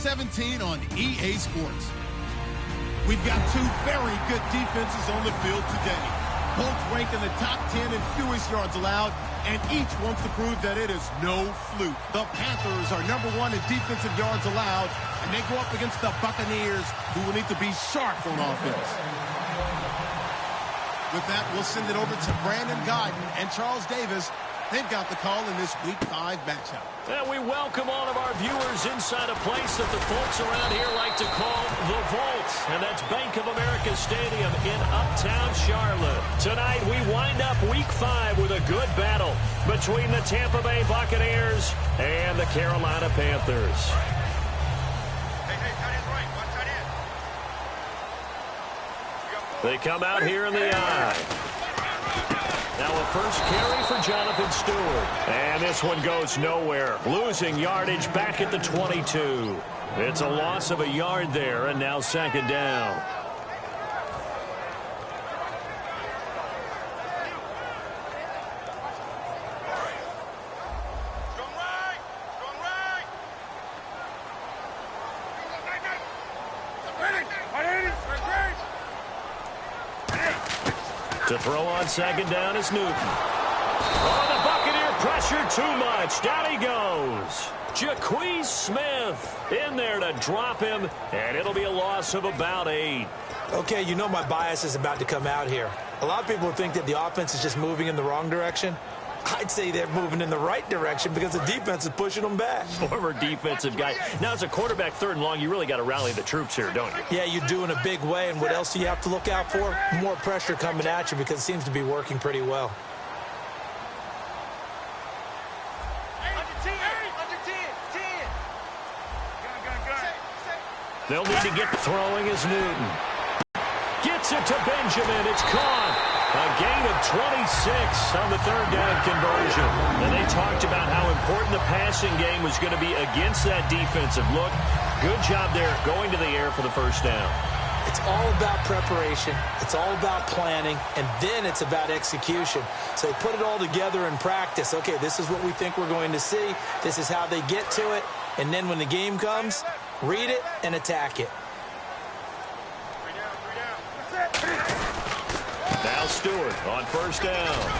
17 on EA Sports. We've got two very good defenses on the field today. Both rank in the top 10 in fewest yards allowed, and each wants to prove that it is no fluke. The Panthers are number one in defensive yards allowed, and they go up against the Buccaneers, who will need to be sharp on offense. With that, we'll send it over to Brandon Guyton and Charles Davis. They've got the call in this Week 5 matchup. And we welcome all of our viewers inside a place that the folks around here like to call the Vault. And that's Bank of America Stadium in Uptown Charlotte. Tonight, we wind up Week 5 with a good battle between the Tampa Bay Buccaneers and the Carolina Panthers. They come out here in the eye. Now a first carry for Jonathan Stewart. And this one goes nowhere. Losing yardage back at the 22. It's a loss of a yard there, and now second down. To throw on second down is Newton. Oh, the Buccaneer pressure too much. Down he goes. Jacquez Smith in there to drop him, and it'll be a loss of about 8. Okay, you know my bias is about to come out here. A lot of people think that the offense is just moving in the wrong direction. I'd say they're moving in the right direction because the defense is pushing them back. Former defensive guy. Now, as a quarterback, third and long, you really got to rally the troops here, don't you? Yeah, you do in a big way. And what else do you have to look out for? More pressure coming at you because it seems to be working pretty well. They'll need to get throwing as Newton. Gets it to Benjamin. It's caught. A gain of 26 on the third down conversion. And they talked about how important the passing game was going to be against that defensive look. Good job there going to the air for the first down. It's all about preparation. It's all about planning. And then it's about execution. So they put it all together in practice. Okay, this is what we think we're going to see. This is how they get to it. And then when the game comes, read it and attack it. Now Stewart on first down.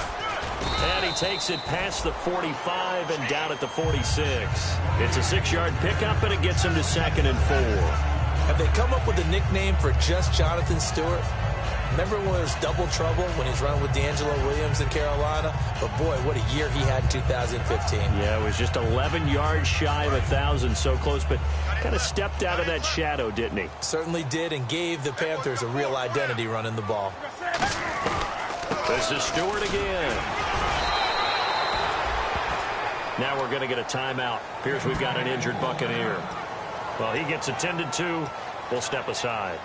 And he takes it past the 45 and down at the 46. It's a 6-yard pickup, and it gets him to 2nd and 4. Have they come up with a nickname for just Jonathan Stewart? Remember when there was double trouble when he's running with D'Angelo Williams in Carolina? But, boy, what a year he had in 2015. Yeah, it was just 11 yards shy of 1,000, so close, but kind of stepped out of that shadow, didn't he? Certainly did, and gave the Panthers a real identity running the ball. This is Stewart again. Now we're going to get a timeout. Appears we've got an injured Buccaneer. Well, he gets attended to. We'll step aside.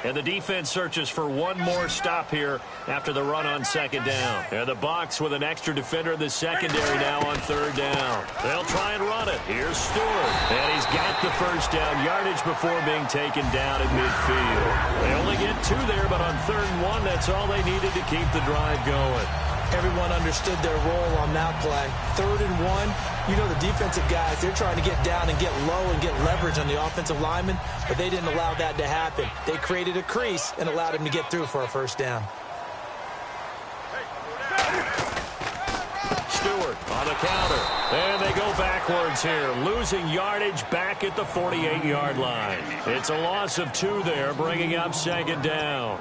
And the defense searches for one more stop here after the run on second down. And the Bucs with an extra defender in the secondary now on third down. They'll try and run it. Here's Stewart. And he's got the first down. Yardage before being taken down at midfield. They only get 2 there, but on 3rd and 1, that's all they needed to keep the drive going. Everyone understood their role on that play. 3rd and 1, you know the defensive guys, they're trying to get down and get low and get leverage on the offensive lineman, but they didn't allow that to happen. They created a crease and allowed him to get through for a first down. Stewart on the counter. And they go backwards here, losing yardage back at the 48-yard line. It's a loss of 2 there, bringing up second down.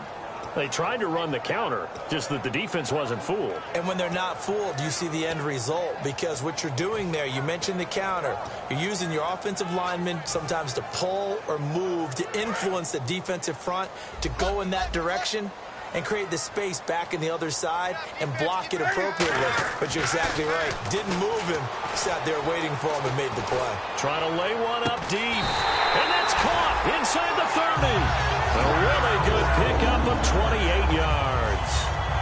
They tried to run the counter, just that the defense wasn't fooled. And when they're not fooled, you see the end result. Because what you're doing there, you mentioned the counter. You're using your offensive linemen sometimes to pull or move, to influence the defensive front, to go in that direction and create the space back in the other side and block it appropriately. But you're exactly right. Didn't move him. Sat there waiting for him and made the play. Trying to lay one up deep. And that's caught inside the 30. A really good pickup of 28 yards.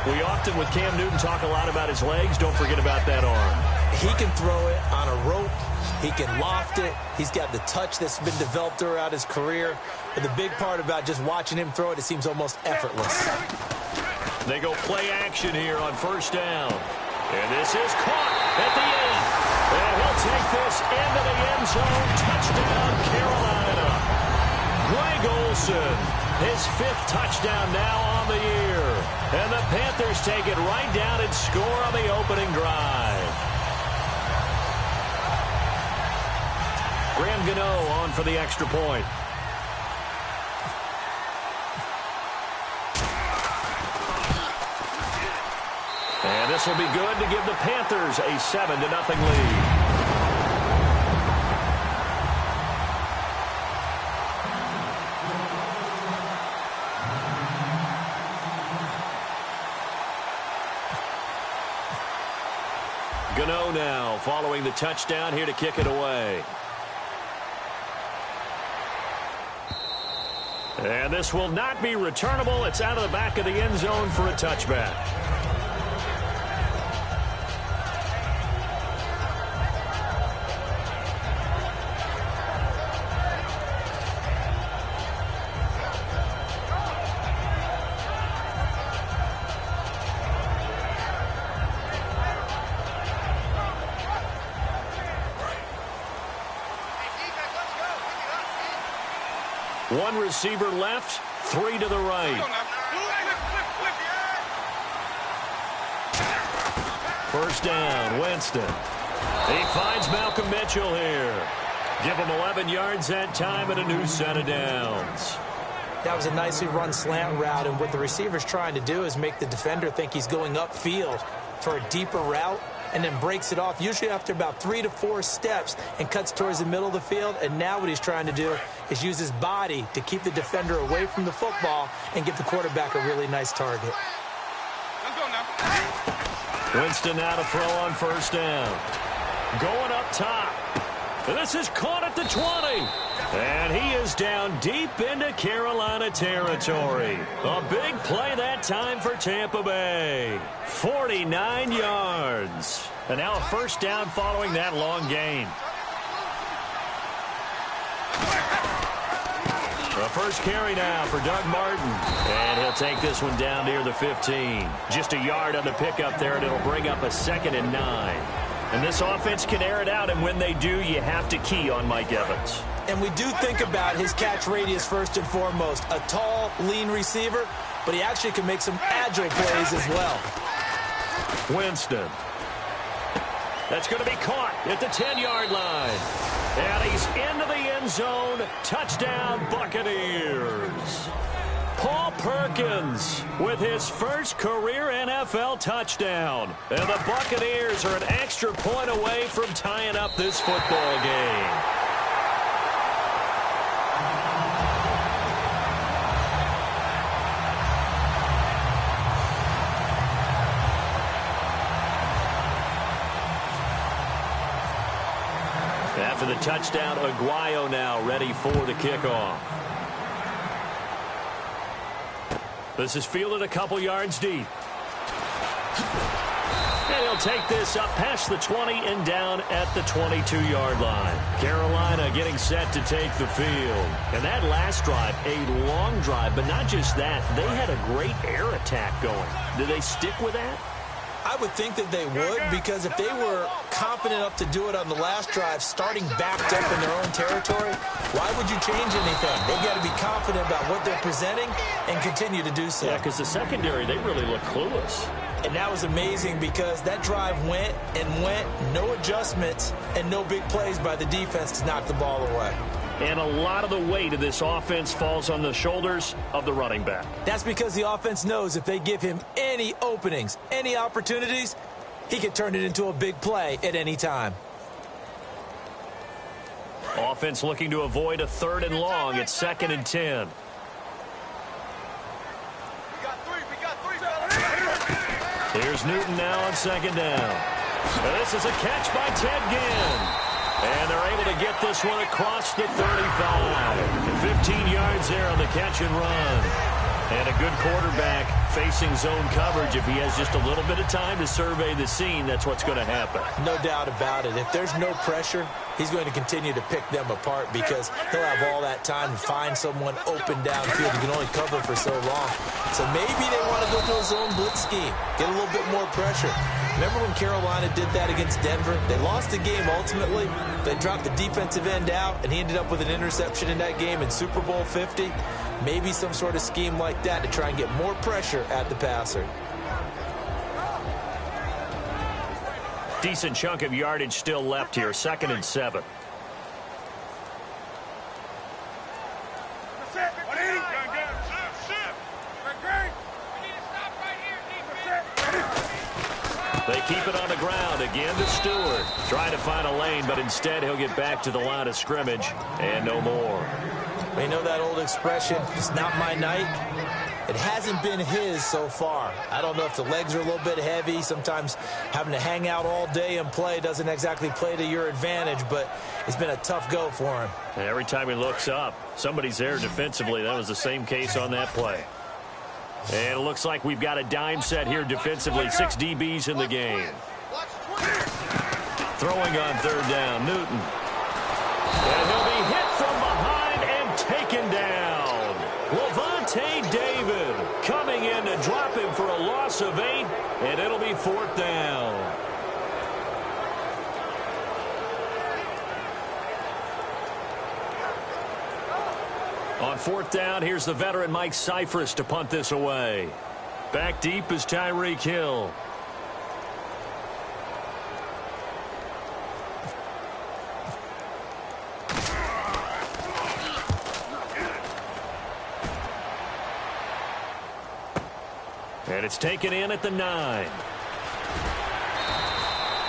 We often, with Cam Newton, talk a lot about his legs. Don't forget about that arm. He can throw it on a rope. He can loft it. He's got the touch that's been developed throughout his career. But the big part about just watching him throw it, it seems almost effortless. They go play action here on first down. And this is caught at the end. And he'll take this into the end zone. Touchdown, Carolina. Greg Olsen, his 5th touchdown now on the year. And the Panthers take it right down and score on the opening drive. Graham Gano on for the extra point. And this will be good to give the Panthers a 7-0 lead. Gano now following the touchdown here to kick it away. And this will not be returnable. It's out of the back of the end zone for a touchback. One receiver left, 3 to the right. First down, Winston. He finds Malcolm Mitchell here. Give him 11 yards that time and a new set of downs. That was a nicely run slant route, and what the receiver's trying to do is make the defender think he's going upfield for a deeper route, and then breaks it off, usually after about 3 to 4 steps, and cuts towards the middle of the field. And now what he's trying to do is use his body to keep the defender away from the football and give the quarterback a really nice target. Winston now to throw on first down. Going up top. And this is caught at the 20. And he is down deep into Carolina territory. A big play that time for Tampa Bay. 49 yards. And now a first down following that long gain. The first carry now for Doug Martin. And he'll take this one down near the 15. Just a yard on the pickup there, and it'll bring up a 2nd and 9. And this offense can air it out, and when they do, you have to key on Mike Evans. And we do think about his catch radius first and foremost. A tall, lean receiver, but he actually can make some agile plays as well. Winston. That's going to be caught at the 10-yard line. And he's into the end zone. Touchdown, Buccaneers. Paul Perkins with his first career NFL touchdown. And the Buccaneers are an extra point away from tying up this football game. After the touchdown, Aguayo now ready for the kickoff. This is fielded a couple yards deep. And he'll take this up past the 20 and down at the 22-yard line. Carolina getting set to take the field. And that last drive, a long drive, but not just that. They had a great air attack going. Do they stick with that? I would think that they would, because if they were confident enough to do it on the last drive, starting backed up in their own territory, why would you change anything? They've got to be confident about what they're presenting and continue to do so. Yeah, because the secondary, they really look clueless. And that was amazing because that drive went and went, no adjustments, and no big plays by the defense to knock the ball away. And a lot of the weight of this offense falls on the shoulders of the running back. That's because the offense knows if they give him any openings, any opportunities, he can turn it into a big play at any time. Offense looking to avoid a 3rd and long. It's 2nd and 10. Here's Newton now on 2nd down. And this is a catch by Ted Ginn. And they're able to get this one across the 35. 15 yards there on the catch and run. And a good quarterback facing zone coverage, if he has just a little bit of time to survey the scene, that's what's going to happen. No doubt about it. If there's no pressure, he's going to continue to pick them apart because he'll have all that time to find someone open downfield. He can only cover for so long. So maybe they want to go to a zone blitz scheme, get a little bit more pressure. Remember when Carolina did that against Denver? They lost the game ultimately. They dropped the defensive end out, and he ended up with an interception in that game in Super Bowl 50. Maybe some sort of scheme like that to try and get more pressure at the passer. Decent chunk of yardage still left here. 2nd and 7. They keep it on the ground again to Stewart. Trying to find a lane, but instead he'll get back to the line of scrimmage and no more. You know that old expression, it's not my night? It hasn't been his so far. I don't know if the legs are a little bit heavy. Sometimes having to hang out all day and play doesn't exactly play to your advantage, but it's been a tough go for him. And every time he looks up, somebody's there defensively. That was the same case on that play. And it looks like we've got a dime set here defensively. 6 DBs in the game. Throwing on 3rd down, Newton. And he'll be hit from behind and taken down. Lavonte David coming in to drop him for a loss of 8, and it'll be 4th down. On 4th down, here's the veteran Mike Cyphers to punt this away. Back deep is Tyreek Hill. And it's taken in at the 9.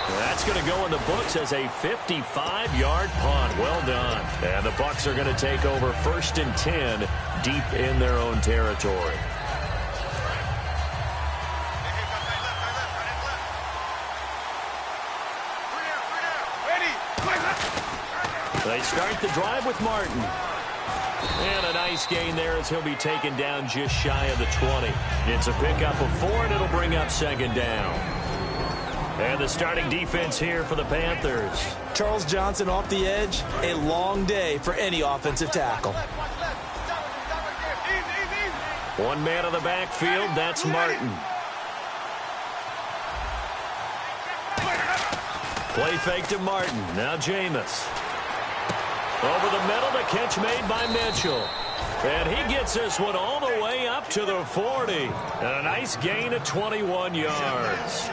That's going to go in the books as a 55-yard punt. Well done. And the Bucs are going to take over 1st and 10 deep in their own territory. They start the drive with Martin. And a nice gain there as he'll be taken down just shy of the 20. It's a pickup of 4, and it'll bring up 2nd down. And the starting defense here for the Panthers. Charles Johnson off the edge. A long day for any offensive tackle. One man on the backfield. That's Martin. Play fake to Martin. Now Jameis. Over the middle, the catch made by Mitchell. And he gets this one all the way up to the 40. And a nice gain of 21 yards.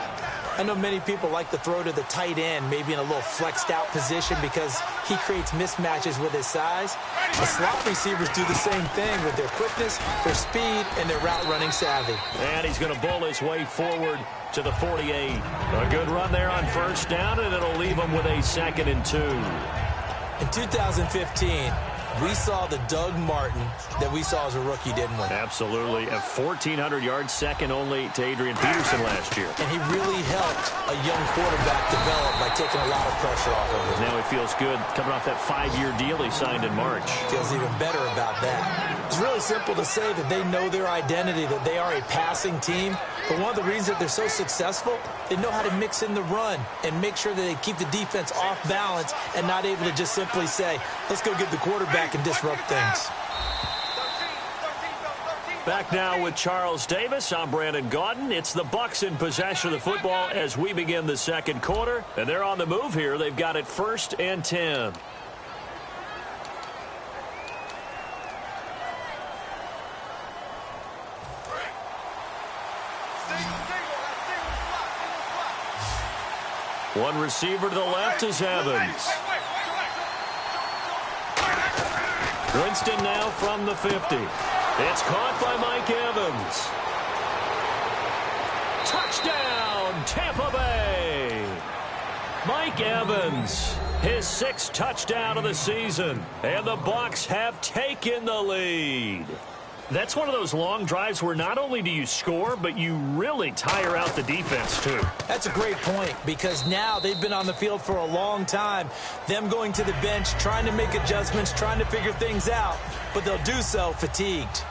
I know many people like to throw to the tight end, maybe in a little flexed out position because he creates mismatches with his size. The slot receivers do the same thing with their quickness, their speed, and their route running savvy. And he's going to bull his way forward to the 48. A good run there on 1st down, and it'll leave him with a 2nd and 2. In 2015, we saw the Doug Martin that we saw as a rookie, didn't we? Absolutely. A 1,400 yards, second only to Adrian Peterson last year. And he really helped a young quarterback develop by taking a lot of pressure off of him. Now he feels good coming off that 5-year deal he signed in March. Feels even better about that. It's really simple to say that they know their identity, that they are a passing team. But one of the reasons that they're so successful, they know how to mix in the run and make sure that they keep the defense off balance and not able to just simply say, let's go get the quarterback and disrupt things. Back now with Charles Davis. I'm Brandon Gaudin. It's the Bucs in possession of the football as we begin the second quarter. And they're on the move here. They've got it 1st and 10. One receiver to the left is Evans. Winston now from the 50. It's caught by Mike Evans. Touchdown, Tampa Bay. Mike Evans, his 6th touchdown of the season. And the Bucs have taken the lead. That's one of those long drives where not only do you score, but you really tire out the defense, too. That's a great point because now they've been on the field for a long time. Them going to the bench, trying to make adjustments, trying to figure things out, but they'll do so fatigued.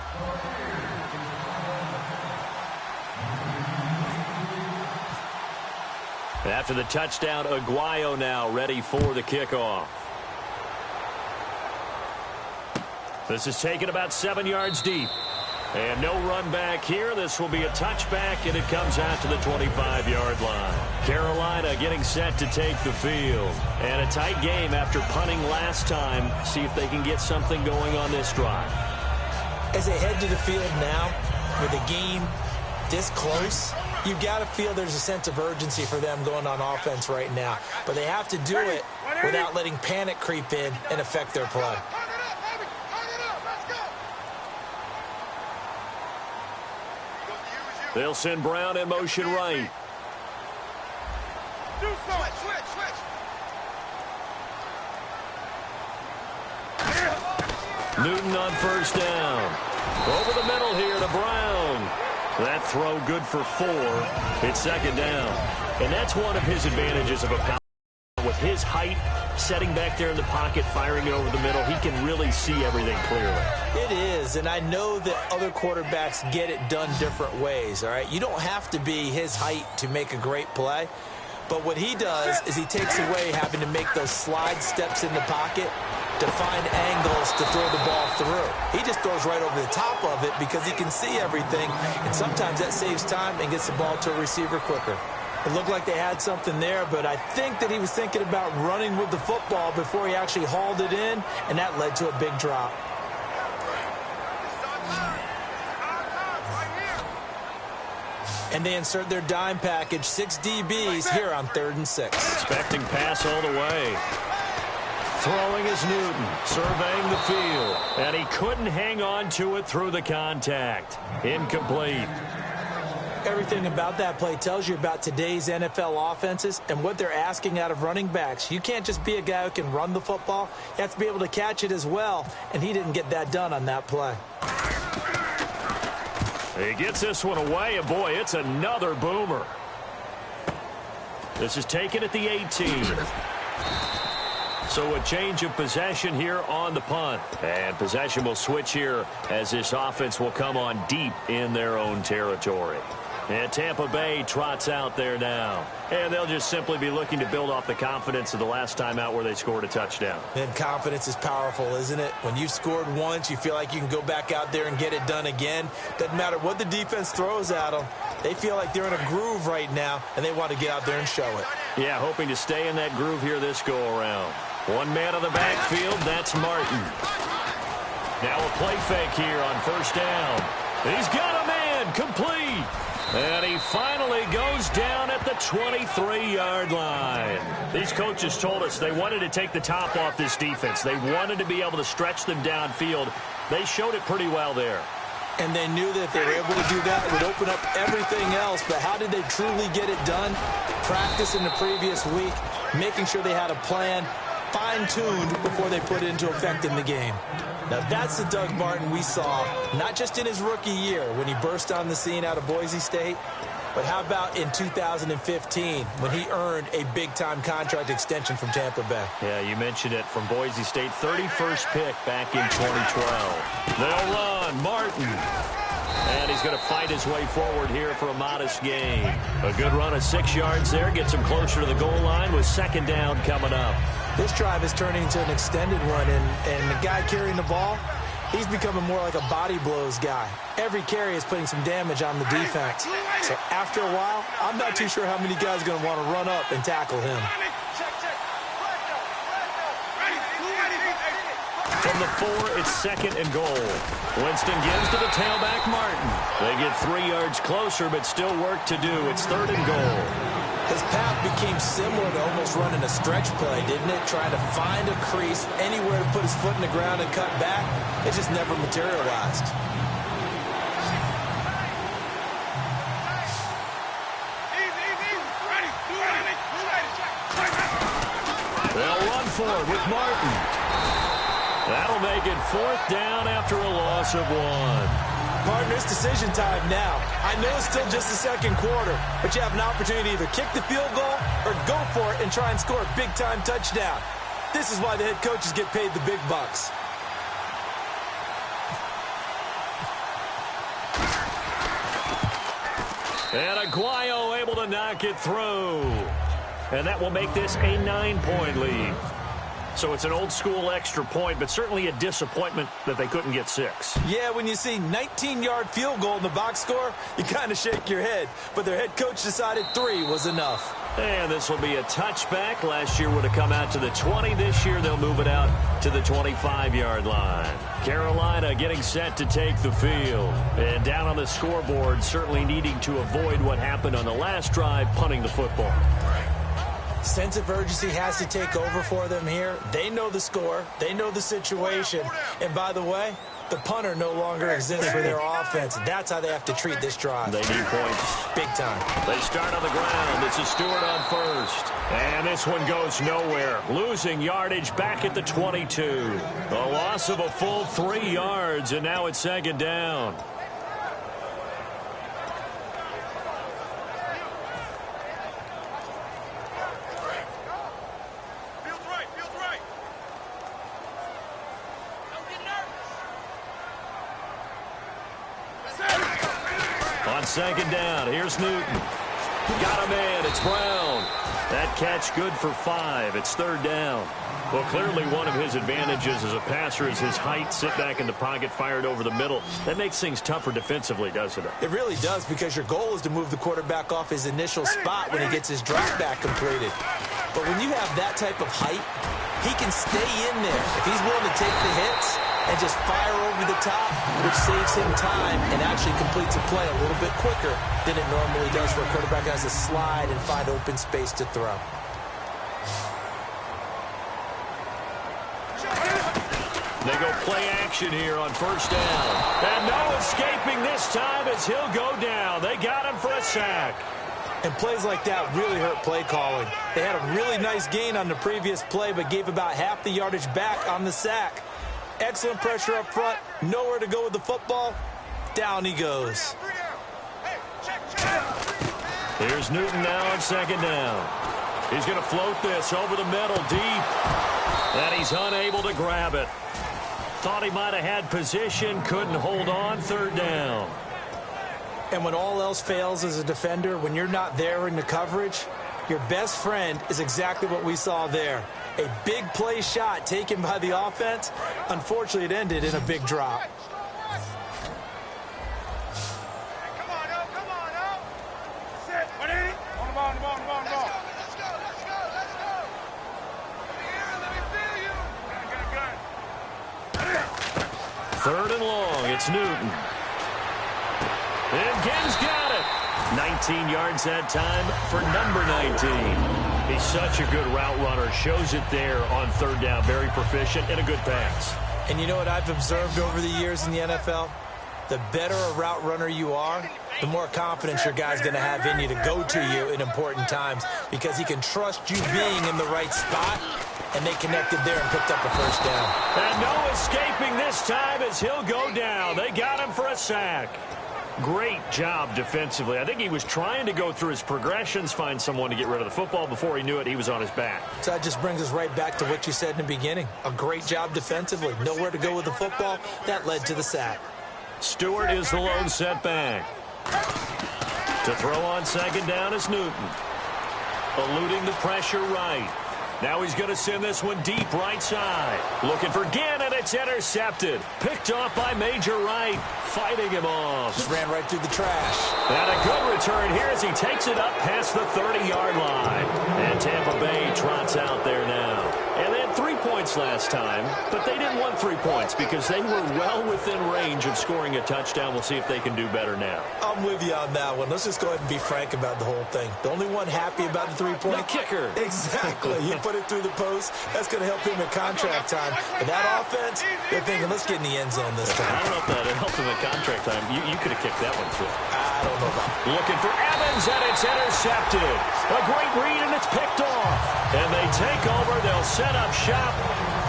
After the touchdown, Aguayo now ready for the kickoff. This is taken about 7 yards deep. And no run back here. This will be a touchback, and it comes out to the 25-yard line. Carolina getting set to take the field. And a tight game after punting last time. See if they can get something going on this drive. As they head to the field now, with the game this close, you've got to feel there's a sense of urgency for them going on offense right now. But they have to do it without letting panic creep in and affect their play. They'll send Brown in motion right. Newton on first down. Over the middle here to Brown. That throw good for 4. It's second down. And that's one of his advantages of a power. With his height, setting back there in the pocket, firing it over the middle, he can really see everything clearly. It is, and I know that other quarterbacks get it done different ways, all right? You don't have to be his height to make a great play, but what he does is he takes away having to make those slide steps in the pocket to find angles to throw the ball through. He just throws right over the top of it because he can see everything, and sometimes that saves time and gets the ball to a receiver quicker. It looked like they had something there, but I think that he was thinking about running with the football before he actually hauled it in, and that led to a big drop. And they insert their dime package, 6 DBs here on 3rd and 6. Expecting pass all the way. Throwing is Newton, surveying the field, and he couldn't hang on to it through the contact. Incomplete. Everything about that play tells you about today's NFL offenses and what they're asking out of running backs. You can't just be a guy who can run the football. You have to be able to catch it as well, and he didn't get that done on that play. He gets this one away, and boy, it's another boomer. This is taken at the 18. So a change of possession here on the punt. And possession will switch here as this offense will come on deep in their own territory. And Tampa Bay trots out there now. And they'll just simply be looking to build off the confidence of the last time out where they scored a touchdown. And confidence is powerful, isn't it? When you've scored once, you feel like you can go back out there and get it done again. Doesn't matter what the defense throws at them. They feel like they're in a groove right now, and they want to get out there and show it. Yeah, hoping to stay in that groove here this go-around. One man on the backfield, that's Martin. Now a play fake here on first down. He's got a man, complete. And he finally goes down at the 23-yard line. These coaches told us they wanted to take the top off this defense. They wanted to be able to stretch them downfield. They showed it pretty well there. And they knew that if they were able to do that, it would open up everything else. But how did they truly get it done? Practice in the previous week, making sure they had a plan, fine-tuned before they put it into effect in the game. Now, that's the Doug Martin we saw, not just in his rookie year when he burst on the scene out of Boise State, but how about in 2015 when he earned a big-time contract extension from Tampa Bay? Yeah, you mentioned it, from Boise State, 31st pick back in 2012. They'll run, Martin. And he's going to fight his way forward here for a modest gain. A good run of 6 yards there, gets him closer to the goal line with second down coming up. This drive is turning into an extended one, and the guy carrying the ball, he's becoming more like a body blows guy. Every carry is putting some damage on the defense. So after a while, I'm not too sure how many guys are going to want to run up and tackle him. From the 4, it's second and goal. Winston gives to the tailback, Martin. They get 3 yards closer, but still work to do. It's third and goal. His path became similar to almost running a stretch play, didn't it? Trying to find a crease, anywhere to put his foot in the ground and cut back. It just never materialized. They'll run for it with Martin. That'll make it fourth down after a loss of 1. Partner, it's decision time now. I know it's still just the second quarter, but you have an opportunity to either kick the field goal or go for it and try and score a big-time touchdown. This is why the head coaches get paid the big bucks. And Aguayo able to knock it through. and that will make this a 9-point lead. So it's an old-school extra point, but certainly a disappointment that they couldn't get 6. Yeah, when you see 19-yard field goal in the box score, you kind of shake your head. But their head coach decided 3 was enough. And this will be a touchback. Last year would have come out to the 20. This year they'll move it out to the 25-yard line. Carolina getting set to take the field. And down on the scoreboard, certainly needing to avoid what happened on the last drive, punting the football. Sense of urgency has to take over for them here. They know the score. They know the situation. And by the way, the punter no longer exists for their offense. That's how they have to treat this drive. They need points. Big time. They start on the ground. This is Stewart on first. And this one goes nowhere. Losing yardage back at the 22. A loss of a full 3 yards, and now it's second down. On second down, here's Newton. Got him in. It's Brown. That catch good for 5. It's third down. Well, clearly one of his advantages as a passer is his height. Sit back in the pocket, fired over the middle. That makes things tougher defensively, doesn't it? It really does, because your goal is to move the quarterback off his initial spot when he gets his drop back completed. But when you have that type of height, he can stay in there. If he's willing to take the hits and just fire over the top, which saves him time and actually completes a play a little bit quicker than it normally does for a quarterback who has to slide and find open space to throw. They go play action here on first down. And no escaping this time as he'll go down. They got him for a sack. And plays like that really hurt play calling. They had a really nice gain on the previous play, but gave about half the yardage back on the sack. Excellent pressure up front. Nowhere to go with the football. Down he goes. Here's Newton now on second down. He's going to float this over the middle deep. And he's unable to grab it. Thought he might have had position. Couldn't hold on. Third down. And when all else fails as a defender, when you're not there in the coverage, your best friend is exactly what we saw there. A big play shot taken by the offense. Unfortunately, it ended in a big drop. Third and long. It's Newton. And Genn's got it. 19 yards that time for number 19. He's such a good route runner. Shows it there on third down. Very proficient and a good pass. And you know what I've observed over the years in the NFL? The better a route runner you are, the more confidence your guy's going to have in you to go to you in important times, because he can trust you being in the right spot, and they connected there and picked up a first down. And no escaping this time as he'll go down. They got him for a sack. Great job defensively. I think he was trying to go through his progressions, find someone to get rid of the football. Before he knew it, he was on his back. So that just brings us right back to what you said in the beginning. A great job defensively. Nowhere to go with the football. That led to the sack. Stewart is the lone setback. To throw on second down is Newton. Eluding the pressure right. Now he's going to send this one deep right side. Looking for Ginn, and it's intercepted. Picked off by Major Wright. Fighting him off. Just ran right through the trash. And a good return here as he takes it up past the 30-yard line. And Tampa Bay trots out there now. And they had 3 points last time, but they didn't want 3 points because they were well within range of scoring a touchdown. We'll see if they can do better now. I'm with you on that one. Let's just go ahead and be frank about the whole thing. The only one happy about the 3-point The kicker. Exactly. You put it through the post. That's going to help him in contract time. But that offense, they're thinking, let's get in the end zone this time. I don't know if that helped him in contract time. You could have kicked that one through. I don't know about that. Looking for Evans, and it's intercepted. A great read, and it's picked off. And they take over. They'll set up shop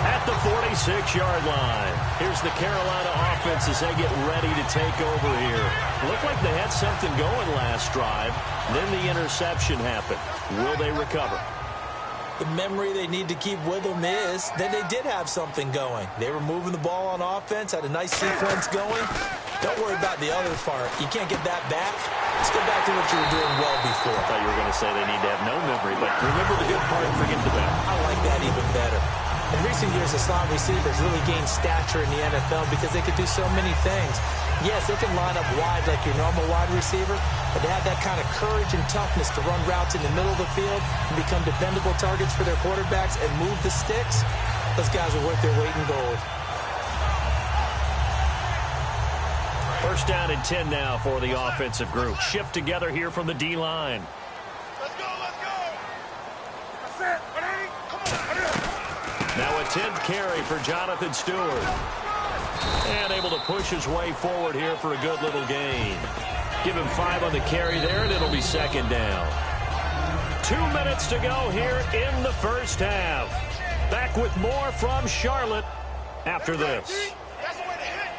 at the 46-yard line. Here's the Carolina offense as they get ready to take over here. Looked like they had something going last drive. Then the interception happened. Will they recover? The memory they need to keep with them is that they did have something going. They were moving the ball on offense, had a nice sequence going. Don't worry about the other part. You can't get that back. Let's go back to what you were doing well before. I thought you were going to say they need to have no memory, but remember the good part and forget the bad. I like that even better. In recent years, the slot receivers really gained stature in the NFL because they could do so many things. Yes, they can line up wide like your normal wide receiver, but they have that kind of courage and toughness to run routes in the middle of the field and become dependable targets for their quarterbacks and move the sticks. Those guys are worth their weight in gold. First down and 10 now for the offensive group. Shift together here from the D-line. Let's go, let's go. That's it. Ready? Come on. Now a 10th carry for Jonathan Stewart. And able to push his way forward here for a good little gain. Give him 5 on the carry there, and it'll be second down. 2 minutes to go here in the first half. Back with more from Charlotte after this. That's the way to hit.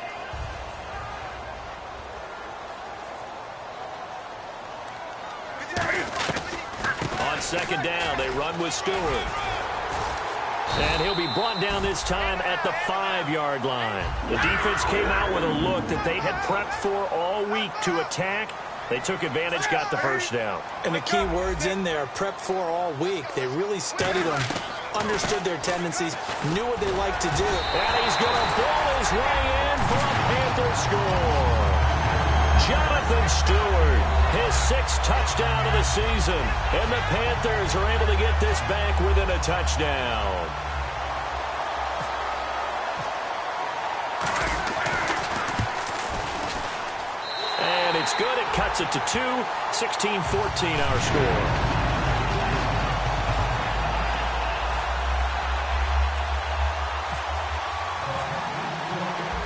On second down, they run with Stewart. And he'll be brought down this time at the 5-yard line. The defense came out with a look that they had prepped for all week to attack. They took advantage, got the first down. And the key words in there, prep for all week. They really studied them, understood their tendencies, knew what they like to do. And he's going to ball his way in for a Panther score. Jonathan Stewart, his 6th touchdown of the season. And the Panthers are able to get this back within a touchdown. And it's good. It cuts it to 2. 16-14 our score.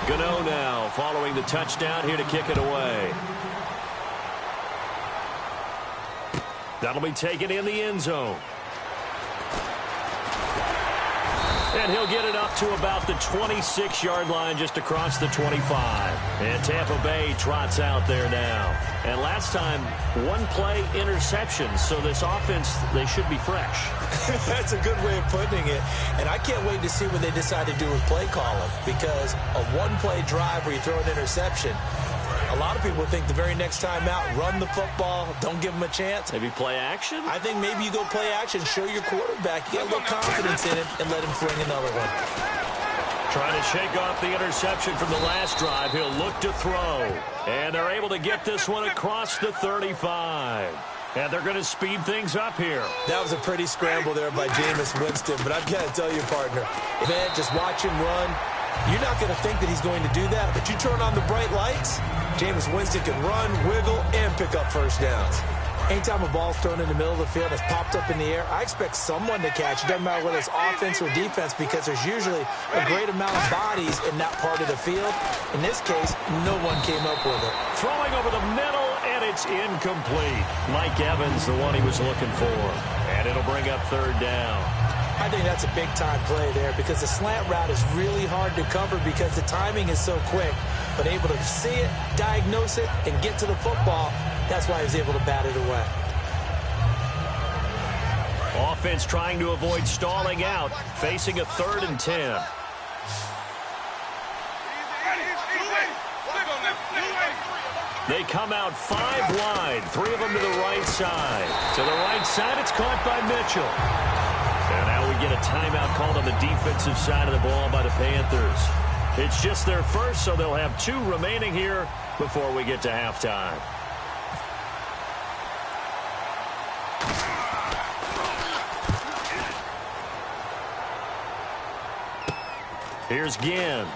Gano now following the touchdown here to kick it away. That'll be taken in the end zone. And he'll get it up to about the 26-yard line just across the 25. And Tampa Bay trots out there now. And last time, 1 play interception. So this offense, they should be fresh. That's a good way of putting it. And I can't wait to see what they decide to do with play calling. Because a 1-play drive where you throw an interception, a lot of people think the very next time out, run the football, don't give them a chance. Maybe play action? I think maybe you go play action, show your quarterback, get a little confidence in him, and let him fling another one. Trying to shake off the interception from the last drive. He'll look to throw. And they're able to get this one across the 35. And they're going to speed things up here. That was a pretty scramble there by Jameis Winston, but I've got to tell you, partner, man, just watch him run. You're not going to think that he's going to do that, but you turn on the bright lights, Jameis Winston can run, wiggle, and pick up first downs. Anytime a ball's thrown in the middle of the field and it's popped up in the air, I expect someone to catch it. Doesn't matter whether it's offense or defense, because there's usually a great amount of bodies in that part of the field. In this case, no one came up with it. Throwing over the middle, and it's incomplete. Mike Evans, the one he was looking for. And it'll bring up third down. I think that's a big-time play there because the slant route is really hard to cover because the timing is so quick. But able to see it, diagnose it, and get to the football, that's why he was able to bat it away. Offense trying to avoid stalling out, facing a 3rd and 10. They come out 5 wide, 3 of them to the right side. To the right side, it's caught by Mitchell. And now we get a timeout called on the defensive side of the ball by the Panthers. It's just their first, so they'll have 2 remaining here before we get to halftime. Here's Ginn.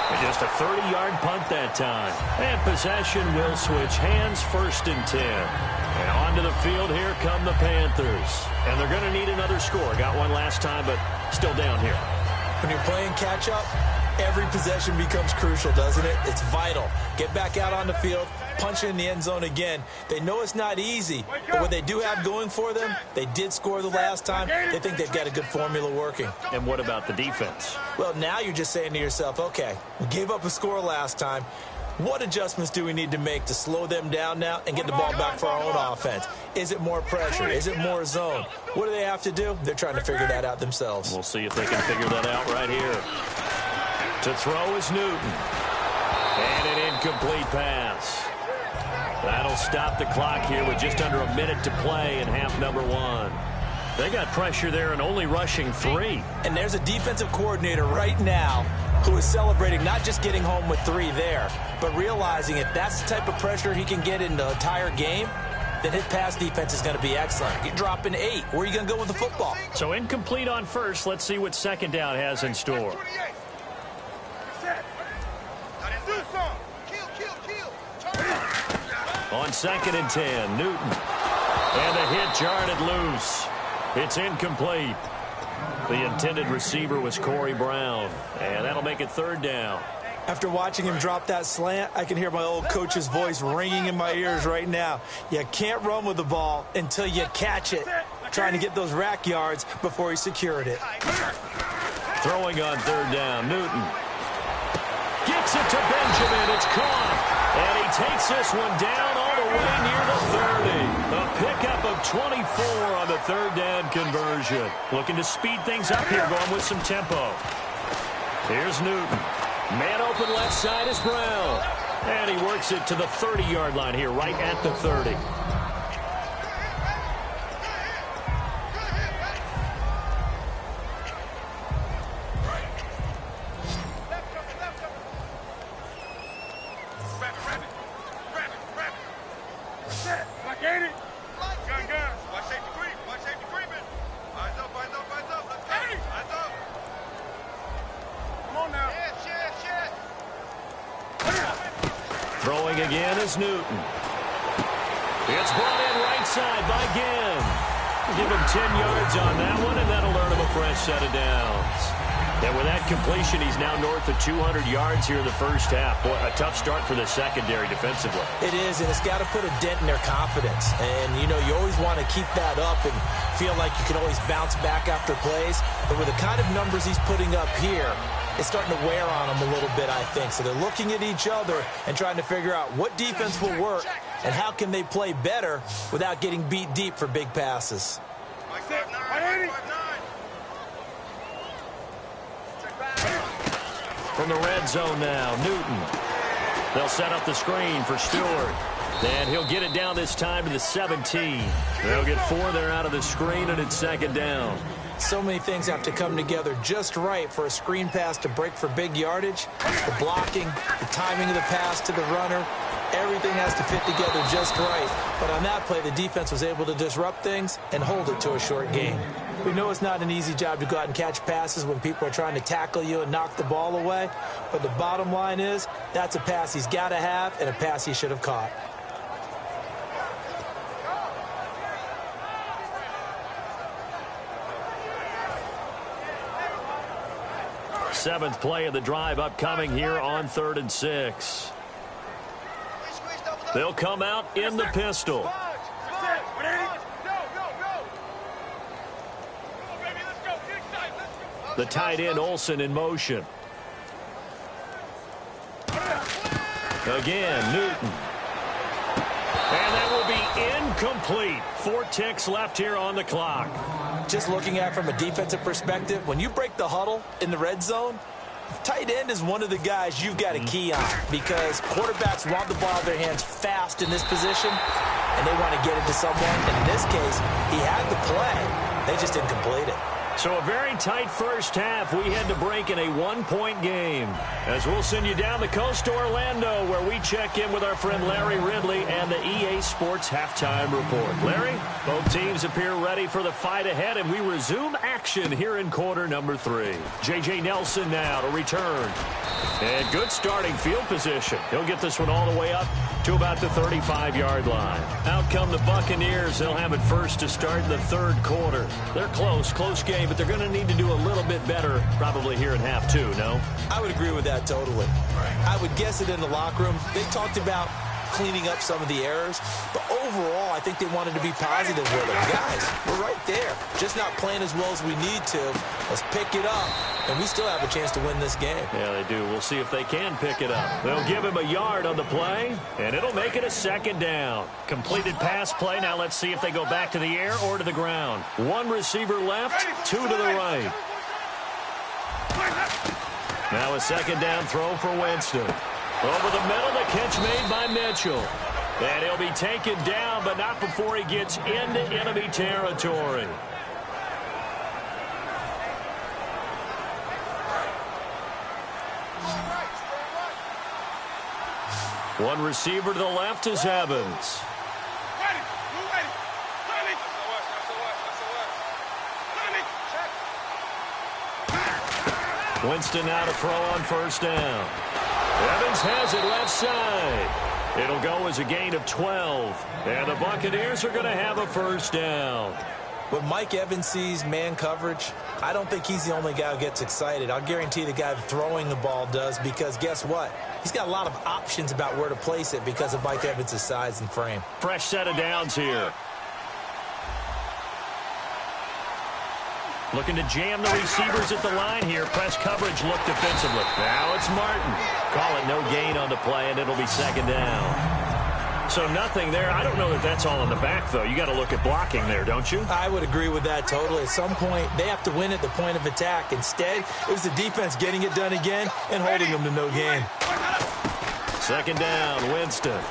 And just a 30-yard punt that time. And possession will switch hands, 1st and 10. And onto the field, here come the Panthers. And they're going to need another score. Got one last time, but still down here. When you're playing catch-up, every possession becomes crucial, doesn't it? It's vital. Get back out on the field, punch it in the end zone again. They know it's not easy, but what they do have going for them, they did score the last time. They think they've got a good formula working. And what about the defense? Well, now you're just saying to yourself, okay, we gave up a score last time. What adjustments do we need to make to slow them down now and get the ball back for our own offense? Is it more pressure? Is it more zone? What do they have to do? They're trying to figure that out themselves. We'll see if they can figure that out right here. To throw is Newton. And an incomplete pass. That'll stop the clock here with just under a minute to play in half number one. They got pressure there and only rushing 3. And there's a defensive coordinator right now who is celebrating not just getting home with 3 there, but realizing if that's the type of pressure he can get in the entire game, then his pass defense is going to be excellent. You're dropping 8. Where are you going to go with the football? So incomplete on first. Let's see what second down has in store. On 2nd and 10, Newton. And the hit jarred it loose. It's incomplete. The intended receiver was Corey Brown. And that'll make it 3rd down. After watching him drop that slant, I can hear my old coach's voice ringing in my ears right now. You can't run with the ball until you catch it. Trying to get those rack yards before he secured it. Throwing on 3rd down, Newton. Gets it to Benjamin. It's caught. And he takes this one down all the way near the 30. A pickup of 24 on the 3rd down conversion. Looking to speed things up here, going with some tempo. Here's Newton. Man open left side is Brown. And he works it to the 30-yard line here, right at the 30. Throwing again is Newton. It's brought in right side by Ginn. Give him 10 yards on that one, and that'll earn him a fresh set of downs. And with that completion, he's now north of 200 yards here in the first half. Boy, a tough start for the secondary defensively. It is, and it's got to put a dent in their confidence. And, you know, you always want to keep that up and feel like you can always bounce back after plays. But with the kind of numbers he's putting up here, it's starting to wear on them a little bit, I think. So they're looking at each other and trying to figure out what defense will work and how can they play better without getting beat deep for big passes. From the red zone now, Newton. They'll set up the screen for Stewart. And he'll get it down this time to the 17. They'll get 4 there out of the screen, and it's 2nd down. So many things have to come together just right for a screen pass to break for big yardage. The blocking, the timing of the pass to the runner, everything has to fit together just right. But on that play, the defense was able to disrupt things and hold it to a short gain. We know it's not an easy job to go out and catch passes when people are trying to tackle you and knock the ball away. But the bottom line is, that's a pass he's got to have and a pass he should have caught. Seventh play of the drive upcoming here on 3rd and 6. They'll come out in the pistol. The tight end Olsen in motion. Again, Newton. And that will be incomplete. 4 ticks left here on the clock. Just looking at it from a defensive perspective, when you break the huddle in the red zone, tight end is one of the guys you've got to key on because quarterbacks want the ball out of their hands fast in this position, and they want to get it to someone. And in this case, he had the play. They just didn't complete it. So a very tight first half. We head to break in a 1-point game. As we'll send you down the coast to Orlando, where we check in with our friend Larry Ridley and the EA Sports Halftime Report. Larry, both teams appear ready for the fight ahead, and we resume action here in quarter number 3. J.J. Nelson now to return. And good starting field position. He'll get this one all the way up to about the 35-yard line. Out come the Buccaneers. They'll have it first to start the 3rd quarter. They're close game, but they're going to need to do a little bit better probably here in half 2, no? I would agree with that totally. I would guess it in the locker room. They talked about cleaning up some of the errors, but overall, I think they wanted to be positive with them. Guys, we're right there. Just not playing as well as we need to. Let's pick it up, and we still have a chance to win this game. Yeah, they do. We'll see if they can pick it up. They'll give him a yard on the play, and it'll make it a 2nd down. Completed pass play. Now let's see if they go back to the air or to the ground. 1 receiver left, 2 to the right. Now a 2nd down throw for Winston. Over the middle, the catch made by Mitchell. And he'll be taken down, but not before he gets into enemy territory. One receiver to the left is Evans. Winston now to throw on first down. Evans has it left side. It'll go as a gain of 12. And the Buccaneers are going to have a first down. When Mike Evans sees man coverage, I don't think he's the only guy who gets excited. I'll guarantee the guy throwing the ball does, because guess what? He's got a lot of options about where to place it because of Mike Evans' size and frame. Fresh set of downs here. Looking to jam the receivers at the line here. Press coverage look defensively. Now it's Martin. Call it no gain on the play, and it'll be second down. So nothing there. I don't know that that's all in the back, though. You got to look at blocking there, don't you? I would agree with that totally. At some point, they have to win at the point of attack. Instead, it was the defense getting it done again and holding them to no gain. Second down, Winston.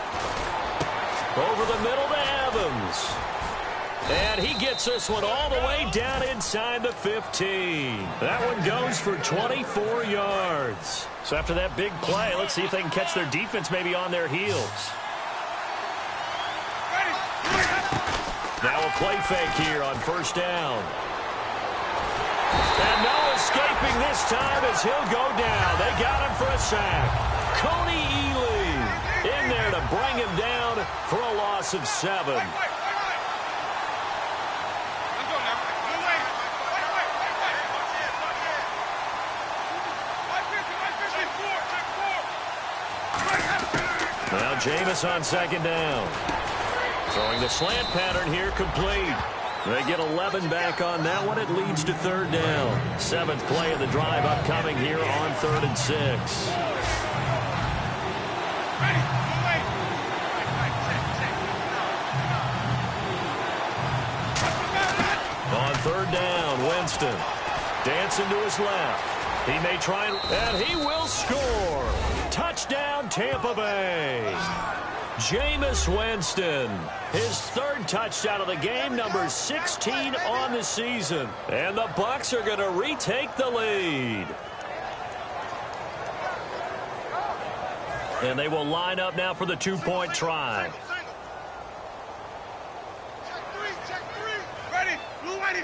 Over the middle to Evans. And he gets this one all the way down inside the 15. That one goes for 24 yards. So after that big play, let's see if they can catch their defense maybe on their heels. Now a play fake here on first down. And no escaping this time as he'll go down. They got him for a sack. Coney Ely in there to bring him down for a loss of 7. Now Jameis on second down. Throwing the slant pattern here complete. They get 11 back on that one. It leads to third down. 7th play of the drive upcoming here on 3rd and 6. On third down, Winston dancing to his left. He may try and he will score. Touchdown, Tampa Bay. Jameis Winston, his 3rd touchdown of the game, number 16 on the season. And the Bucs are going to retake the lead. And they will line up now for the 2-point try. Check three. Ready. Blue ready.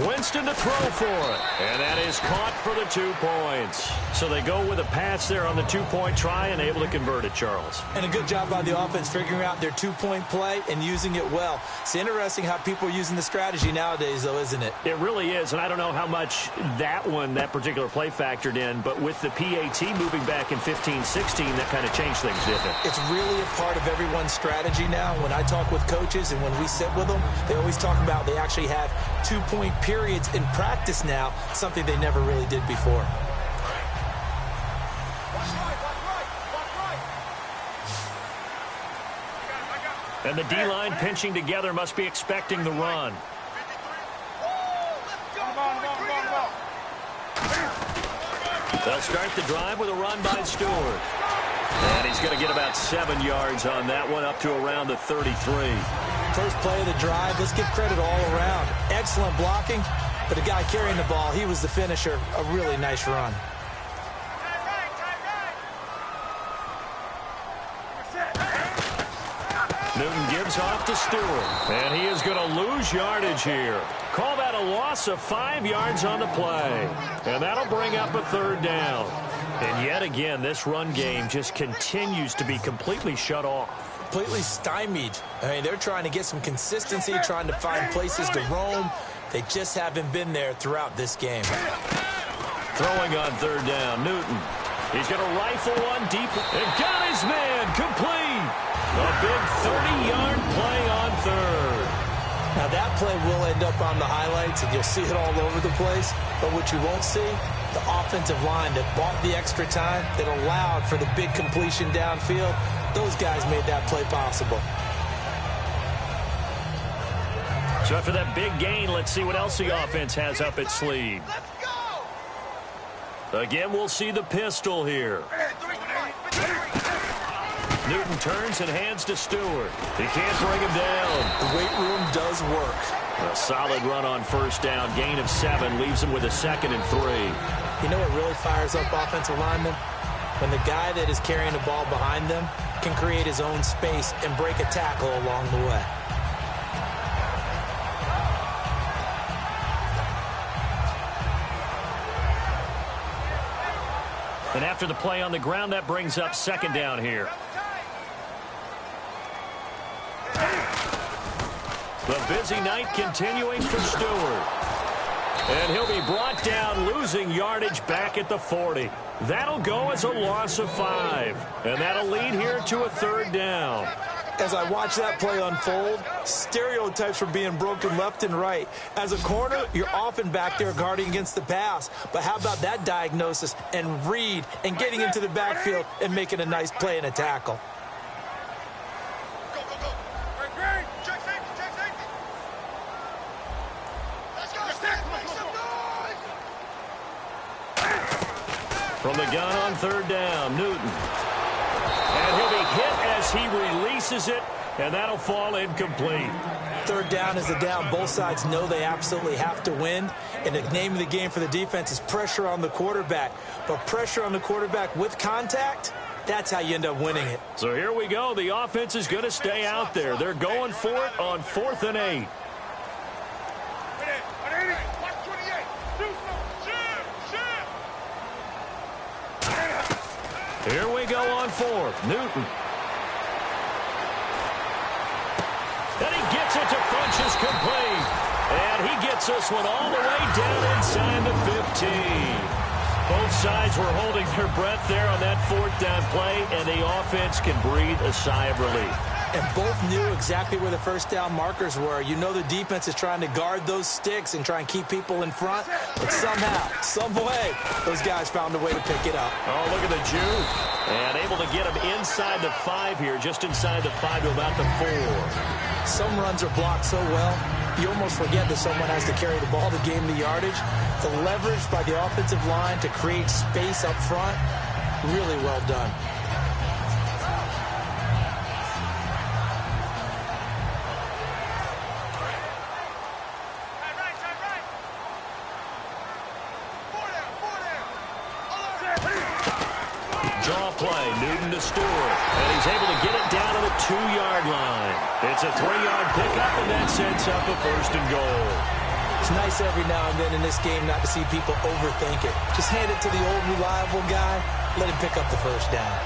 Winston to throw for it. And that is caught for the 2 points. So they go with a pass there on the 2-point try and able to convert it, Charles. And a good job by the offense figuring out their 2-point play and using it well. It's interesting how people are using the strategy nowadays, though, isn't it? It really is, and I don't know how much that particular play factored in, but with the PAT moving back in 15-16, that kind of changed things, didn't it? It's really a part of everyone's strategy now. When I talk with coaches and when we sit with them, they always talk about they actually have 2-point periods in practice now, something they never really did before. And the D-line pinching together must be expecting the run. They'll start the drive with a run by Stewart. And he's going to get about 7 yards on that one, up to around the 33. First play of the drive, let's give credit all around. Excellent blocking, but the guy carrying the ball, he was the finisher. A really nice run. Newton gives off to Stewart. And he is going to lose yardage here. Call that a loss of 5 yards on the play. And that'll bring up a third down. And yet again, this run game just continues to be completely shut off. Completely stymied. I mean, they're trying to get some consistency, trying to find places to roam. They just haven't been there throughout this game. Throwing on third down, Newton. He's going to rifle one deep and got his man complete. A big 30-yard play on third. Now that play will end up on the highlights, and you'll see it all over the place. But what you won't see, the offensive line that bought the extra time, that allowed for the big completion downfield. Those guys made that play possible. So after that big gain, let's see what else the offense has up its sleeve. Again, we'll see the pistol here. Newton turns and hands to Stewart. He can't bring him down. The weight room does work. A solid run on first down. Gain of 7 leaves him with a 2nd and 3. You know what really fires up offensive linemen? When the guy that is carrying the ball behind them can create his own space and break a tackle along the way. And after the play on the ground, that brings up 2nd down here. The busy night continuing for Stewart. And he'll be brought down, losing yardage back at the 40. That'll go as a loss of 5. And that'll lead here to a 3rd down. As I watch that play unfold, stereotypes are being broken left and right. As a corner, you're often back there guarding against the pass. But how about that diagnosis and read and getting into the backfield and making a nice play and a tackle? Go, go, go. Great. Check safety, check safety. Let's go. Make some noise. From the gun on 3rd down, Newton. And he'll be hit as he releases it, and that'll fall incomplete. 3rd down is a down. Both sides know they absolutely have to win. And the name of the game for the defense is pressure on the quarterback. But pressure on the quarterback with contact, that's how you end up winning it. So here we go. The offense is going to stay out there. They're going for it on 4th and 8. Here we go on 4th. Newton. And he gets it to Funchess complete. And he gets this one all the way down inside the 15. Both sides were holding their breath there on that 4th down play, and the offense can breathe a sigh of relief. And both knew exactly where the first down markers were. You know the defense is trying to guard those sticks and try and keep people in front. But somehow, some way, those guys found a way to pick it up. Oh, look at the juke. And able to get him inside the 5 here, just inside the 5 to about the 4. Some runs are blocked so well, you almost forget that someone has to carry the ball to gain the yardage. The leverage by the offensive line to create space up front, really well done. Draw play, Newton to Stewart, and he's able to get it down to the 2-yard line. It's a 3-yard pickup, and that sets up a 1st and goal. It's nice every now and then in this game not to see people overthink it. Just hand it to the old reliable guy, let him pick up the 1st down.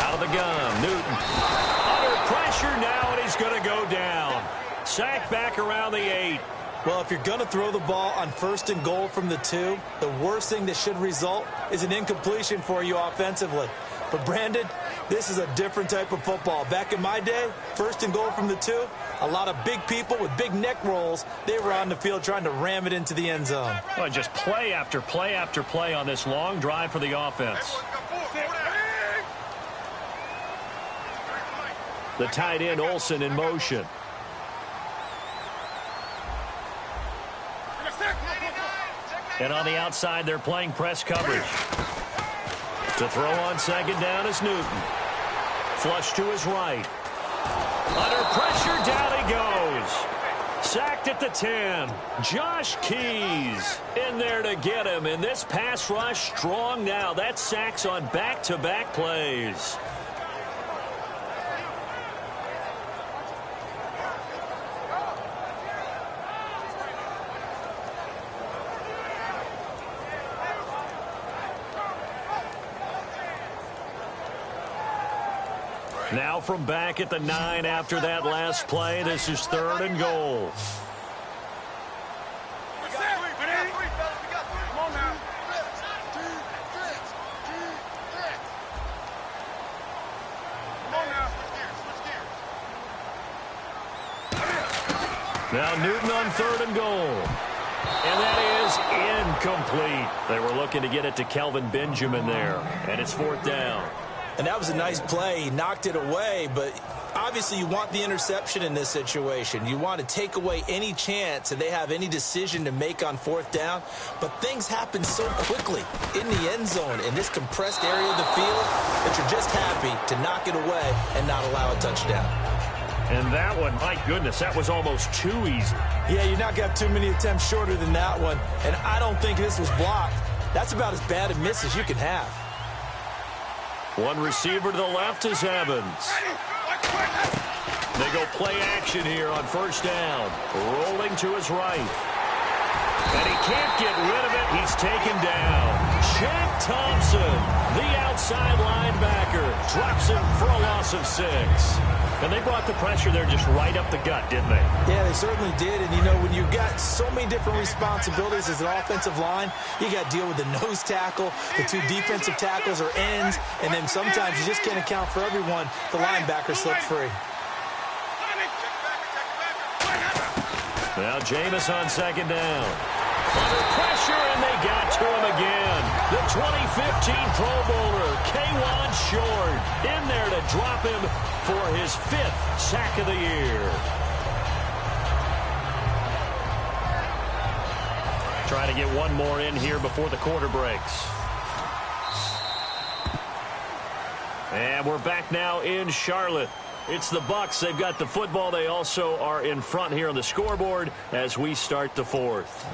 Out of the gun, Newton. Under pressure now, and he's going to go down. Sacked back around the 8. Well, if you're going to throw the ball on 1st and goal from the 2, the worst thing that should result is an incompletion for you offensively. But, Brandon, this is a different type of football. Back in my day, 1st and goal from the 2, a lot of big people with big neck rolls, they were on the field trying to ram it into the end zone. Well, just play after play after play on this long drive for the offense. The tight end, Olsen, in motion. And on the outside, they're playing press coverage. To throw on 2nd down is Newton. Flush to his right. Under pressure, down he goes. Sacked at the 10. Josh Keys in there to get him. And this pass rush strong now. That's sacks on back-to-back plays. Now from back at the 9 after that last play, this is 3rd and goal. Now Newton on 3rd and goal. And that is incomplete. They were looking to get it to Kelvin Benjamin there. And it's 4th down. And that was a nice play. He knocked it away, but Obviously, you want the interception in this situation. You want to take away any chance that they have any decision to make on fourth down. But things happen so quickly in the end zone in this compressed area of the field that you're just happy to knock it away and not allow a touchdown. And that one, my goodness, that was almost too easy. Yeah, you're not going to have too many attempts shorter than that one. And I don't think this was blocked. That's about as bad a miss as you can have. One receiver to the left is Evans. They go play action here on first down. Rolling to his right. And he can't get rid of it. He's taken down. Jack Thompson, the outside linebacker, drops him for a loss of 6. And they brought the pressure there just right up the gut, didn't they? Yeah, they certainly did. And, you know, when you've got so many different responsibilities as an offensive line, you got to deal with the nose tackle, the 2 defensive tackles or ends, and then sometimes you just can't account for everyone. The linebacker slipped free. Now Jameis on second down. Under pressure, and they got to him again. The 2015 Pro Bowler, K'Wan Short, in there to drop him for his 5th sack of the year. Trying to get one more in here before the quarter breaks. And we're back now in Charlotte. It's the Bucs. They've got the football. They also are in front here on the scoreboard as we start the 4th.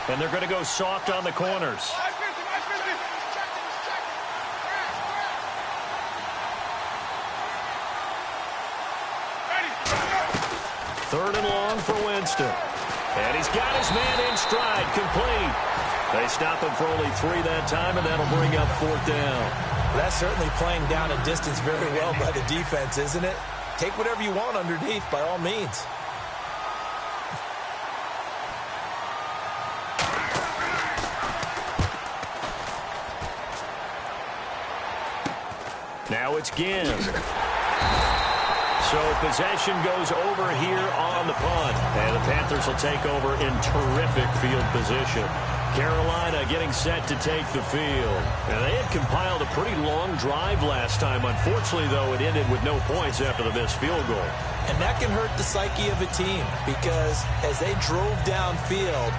And they're going to go soft on the corners. Third and long for Winston. And he's got his man in stride, complete. They stop him for only 3 that time, and that'll bring up 4th down. That's certainly playing down a distance very well by the defense, isn't it? Take whatever you want underneath, by all means. Now it's Ginn. So possession goes over here on the punt. And the Panthers will take over in terrific field position. Carolina getting set to take the field. And they had compiled a pretty long drive last time. Unfortunately, though, it ended with no points after the missed field goal. And that can hurt the psyche of a team because as they drove downfield,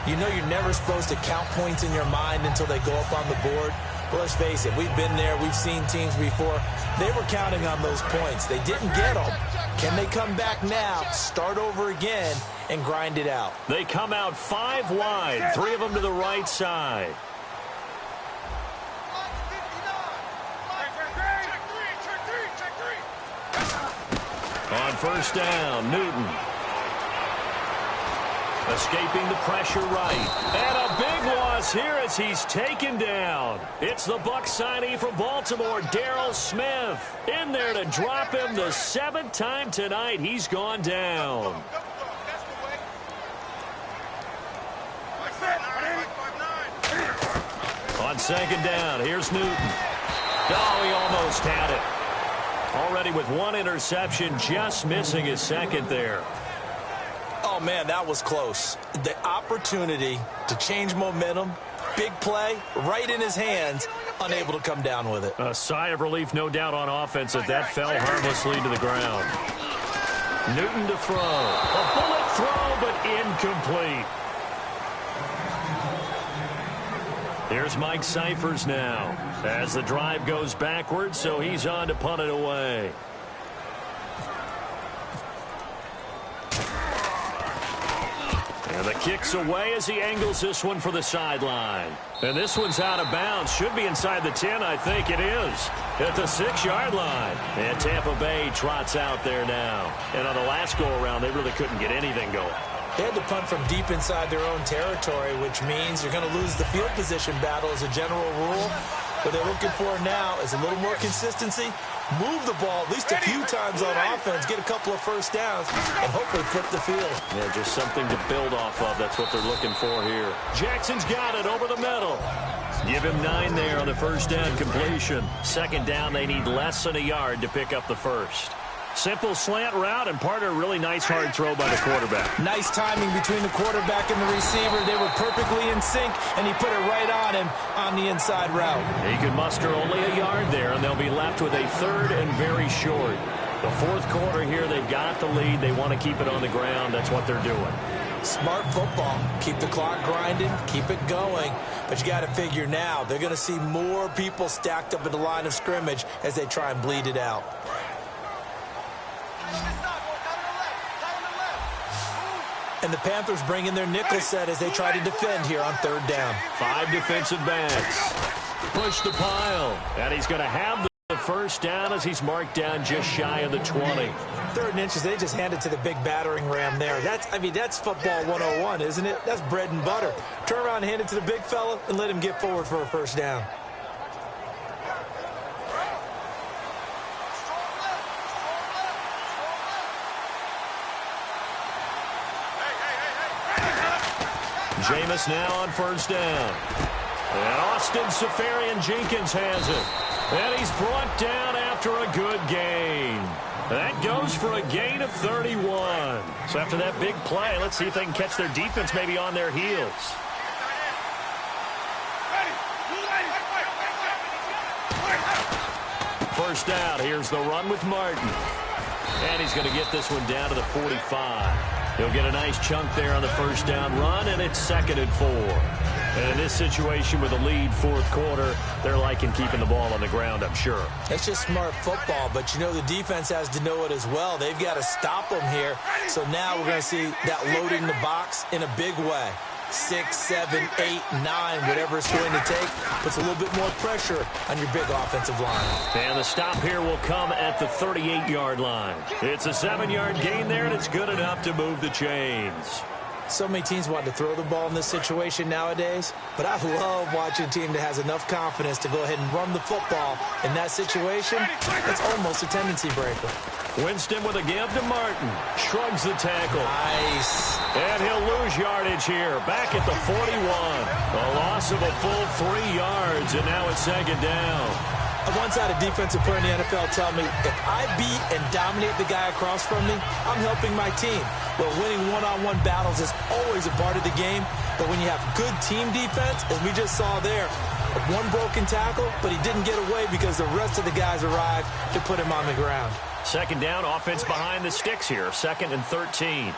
you know you're never supposed to count points in your mind until they go up on the board. Well, let's face it, we've been there. We've seen teams before. They were counting on those points. They didn't get them. Can they come back now, start over again, and grind it out? They come out 5 wide, 3 of them to the right side. On first down, Newton. Escaping the pressure right. And a big loss here as he's taken down. It's the Bucs signee from Baltimore, Darryl Smith. In there to drop him the 7th time tonight. He's gone down. On second down, here's Newton. Oh, he almost had it. Already with 1 interception, just missing his 2nd there. Oh, man, that was close. The opportunity to change momentum, big play, right in his hands, unable to come down with it. A sigh of relief, no doubt, on offense as that fell harmlessly to the ground. Newton to throw. A bullet throw, but incomplete. Here's Mike Cyphers now as the drive goes backwards, so he's on to punt it away. And the kick's away as he angles this one for the sideline. And this one's out of bounds. Should be inside the 10, I think it is. At the 6-yard line. And Tampa Bay trots out there now. And on the last go-around, they really couldn't get anything going. They had to punt from deep inside their own territory, which means you're going to lose the field position battle as a general rule. What they're looking for now is a little more consistency, move the ball at least a few times on offense, get a couple of first downs, and hopefully flip the field. Yeah, just something to build off of. That's what they're looking for here. Jackson's got it over the middle. Give him 9 there on the first down completion. Second down, they need less than a yard to pick up the first. Simple slant route, and part of a really nice hard throw by the quarterback. Nice timing between the quarterback and the receiver. They were perfectly in sync, and he put it right on him on the inside route. He could muster only a yard there, and they'll be left with a third and very short. The fourth quarter here, they've got the lead. They want to keep it on the ground. That's what they're doing. Smart football. Keep the clock grinding. Keep it going. But you got to figure now, they're going to see more people stacked up at the line of scrimmage as they try and bleed it out. And the Panthers bring in their nickel set as they try to defend here on third down. 5 defensive backs. Push the pile. And he's going to have the first down as he's marked down just shy of the 20. 3rd and inches, they just hand it to the big battering ram there. That's football 101, isn't it? That's bread and butter. Turn around and hand it to the big fella and let him get forward for a first down. Jameis now on first down. And Austin Seferian-Jenkins has it. And he's brought down after a good gain. That goes for a gain of 31. So after that big play, let's see if they can catch their defense maybe on their heels. First down, here's the run with Martin. And he's going to get this one down to the 45. He'll get a nice chunk there on the first down run, and it's 2nd and 4. And in this situation with a lead fourth quarter, they're liking keeping the ball on the ground, I'm sure. That's just smart football, but you know the defense has to know it as well. They've got to stop them here. So now we're going to see that loading the box in a big way. 6, 7, 8, 9, whatever it's going to take, puts a little bit more pressure on your big offensive line. And the stop here will come at the 38-yard line. It's a 7-yard gain there, and it's good enough to move the chains. So many teams want to throw the ball in this situation nowadays, but I love watching a team that has enough confidence to go ahead and run the football. In that situation, it's almost a tendency breaker. Winston with a give to Martin. Shrugs the tackle. Nice. And he'll lose yardage here. Back at the 41. A loss of a full 3 yards, and now it's 2nd down. I once had a defensive player in the NFL tell me, if I beat and dominate the guy across from me, I'm helping my team. Well, winning one-on-one battles is always a part of the game, but when you have good team defense, as we just saw there, one broken tackle, but he didn't get away because the rest of the guys arrived to put him on the ground. 2nd down, offense behind the sticks here. 2nd and 13.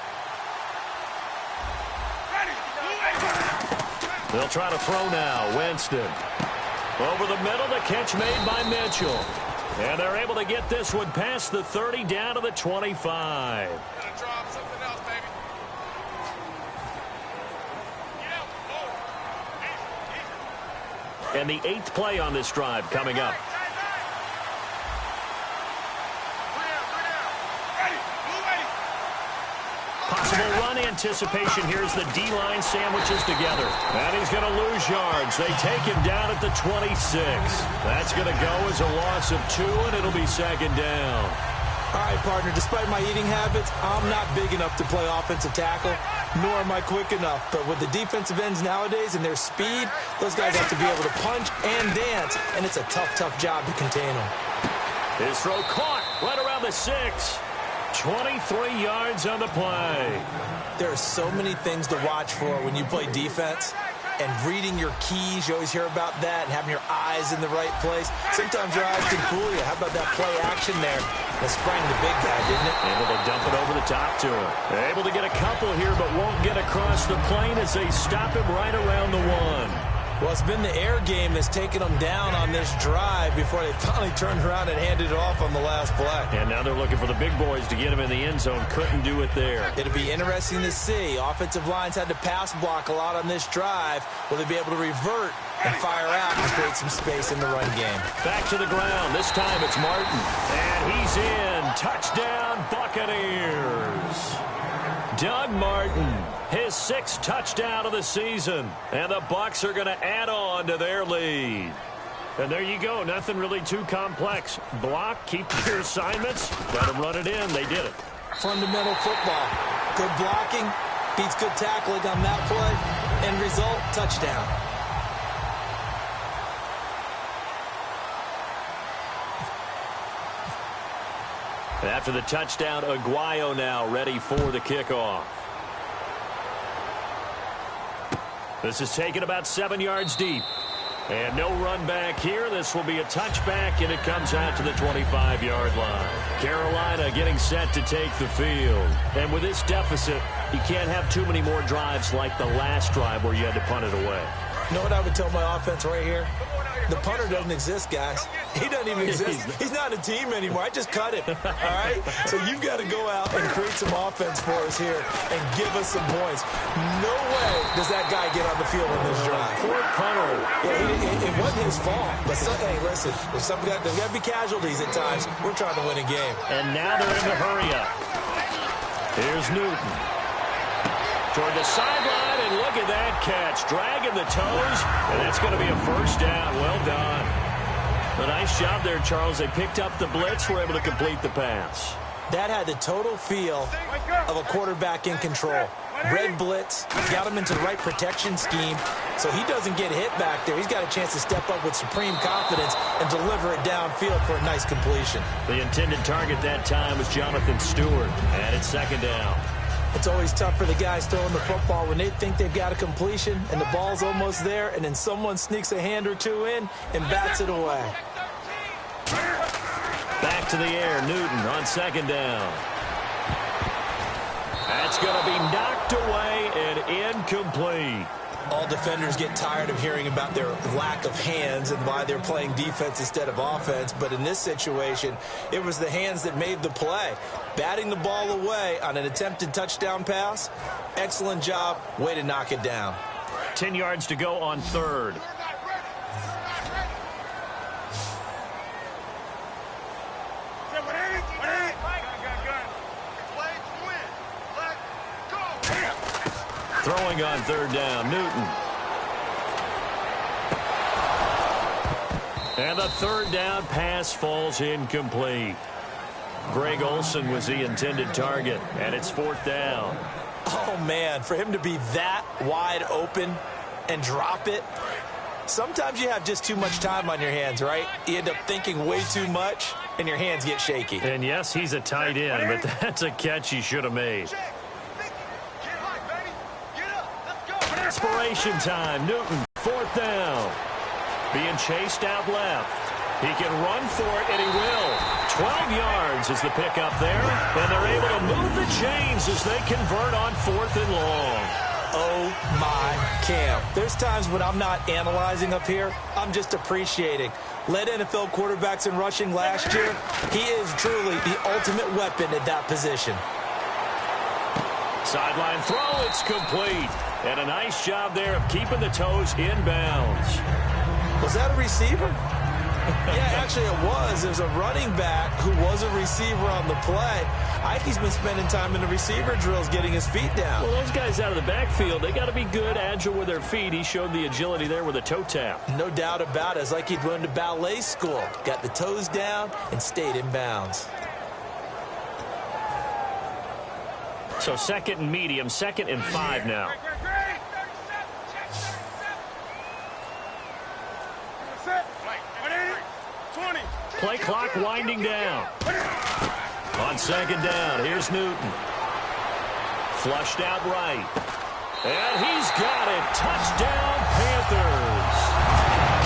They'll try to throw now. Winston. Over the middle, the catch made by Mitchell. And they're able to get this one past the 30 down to the 25. And the 8th play on this drive coming up. Possible run anticipation. Here's the D-line sandwiches together. And he's going to lose yards. They take him down at the 26. That's going to go as a loss of 2, and it'll be 2nd down. All right, partner, despite my eating habits, I'm not big enough to play offensive tackle, nor am I quick enough. But with the defensive ends nowadays and their speed, those guys have to be able to punch and dance, and it's a tough, tough job to contain them. His throw caught right around the 6. 23 yards on the play. There are so many things to watch for when you play defense. And reading your keys, you always hear about that, and having your eyes in the right place. Sometimes your eyes can fool you. How about that play action there? That sprang the big guy, didn't it? Able to dump it over the top to him. Able to get a couple here, but won't get across the plane as they stop him right around the 1. Well, it's been the air game that's taken them down on this drive before they finally turned around and handed it off on the last play. And now they're looking for the big boys to get him in the end zone. Couldn't do it there. It'll be interesting to see. Offensive lines had to pass block a lot on this drive. Will they be able to revert and fire out and create some space in the run game? Back to the ground. This time it's Martin. And he's in. Touchdown, Buccaneers. Doug Martin, his 6th touchdown of the season. And the Bucs are going to add on to their lead. And there you go. Nothing really too complex. Block, keep your assignments, let them run it in. They did it. Fundamental football. Good blocking, beats good tackling on that play. End result, touchdown. After the touchdown, Aguayo now ready for the kickoff. This is taken about 7 yards deep. And no run back here. This will be a touchback, and it comes out to the 25-yard line. Carolina getting set to take the field. And with this deficit, you can't have too many more drives like the last drive where you had to punt it away. You know what I would tell my offense right here? The punter doesn't exist, guys. He doesn't even exist. He's not a team anymore. I just cut him, all right? So you've got to go out and create some offense for us here and give us some points. No way does that guy get on the field on this drive. Poor punter. Yeah, it wasn't his fault. But, hey, listen, there's got to be casualties at times. We're trying to win a game. And now they're in the hurry-up. Here's Newton. Toward the sideline, and look at that catch. Dragging the toes, and that's going to be a first down. Well done. A nice job there, Charles. They picked up the blitz, were able to complete the pass. That had the total feel of a quarterback in control. Red blitz, got him into the right protection scheme, so he doesn't get hit back there. He's got a chance to step up with supreme confidence and deliver it downfield for a nice completion. The intended target that time was Jonathan Stewart, and it's second down. It's always tough for the guys throwing the football when they think they've got a completion and the ball's almost there, and then someone sneaks a hand or two in and bats it away. Back to the air, Newton on second down. That's going to be knocked away and incomplete. All defenders get tired of hearing about their lack of hands and why they're playing defense instead of offense. But in this situation, it was the hands that made the play. Batting the ball away on an attempted touchdown pass. Excellent job. Way to knock it down. 10 yards to go on third. Throwing on third down, Newton. And the third down pass falls incomplete. Greg Olsen was the intended target, and it's fourth down. Oh, man, for him to be that wide open and drop it. Sometimes you have just too much time on your hands, right? You end up thinking way too much, and your hands get shaky. And, yes, he's a tight end, but that's a catch he should have made. Desperation time. Newton, fourth down. Being chased out left. He can run for it, and he will. 12 yards is the pickup there, and they're able to move the chains as they convert on fourth and long. Oh, my Cam. There's times when I'm not analyzing up here. I'm just appreciating. Led NFL quarterbacks in rushing last year. He is truly the ultimate weapon at that position. Sideline throw, it's complete. And a nice job there of keeping the toes in bounds. Was that a receiver? Yeah, actually it was. There's a running back who was a receiver on the play. Ike's been spending time in the receiver drills getting his feet down. Well, those guys out of the backfield, they got to be good, agile with their feet. He showed the agility there with a toe tap. No doubt about it. It's like he'd went to ballet school. Got the toes down and stayed in bounds. So second and medium, 2nd and 5 now. Play clock winding down. On second down, here's Newton. Flushed out right. And he's got it. Touchdown, Panthers.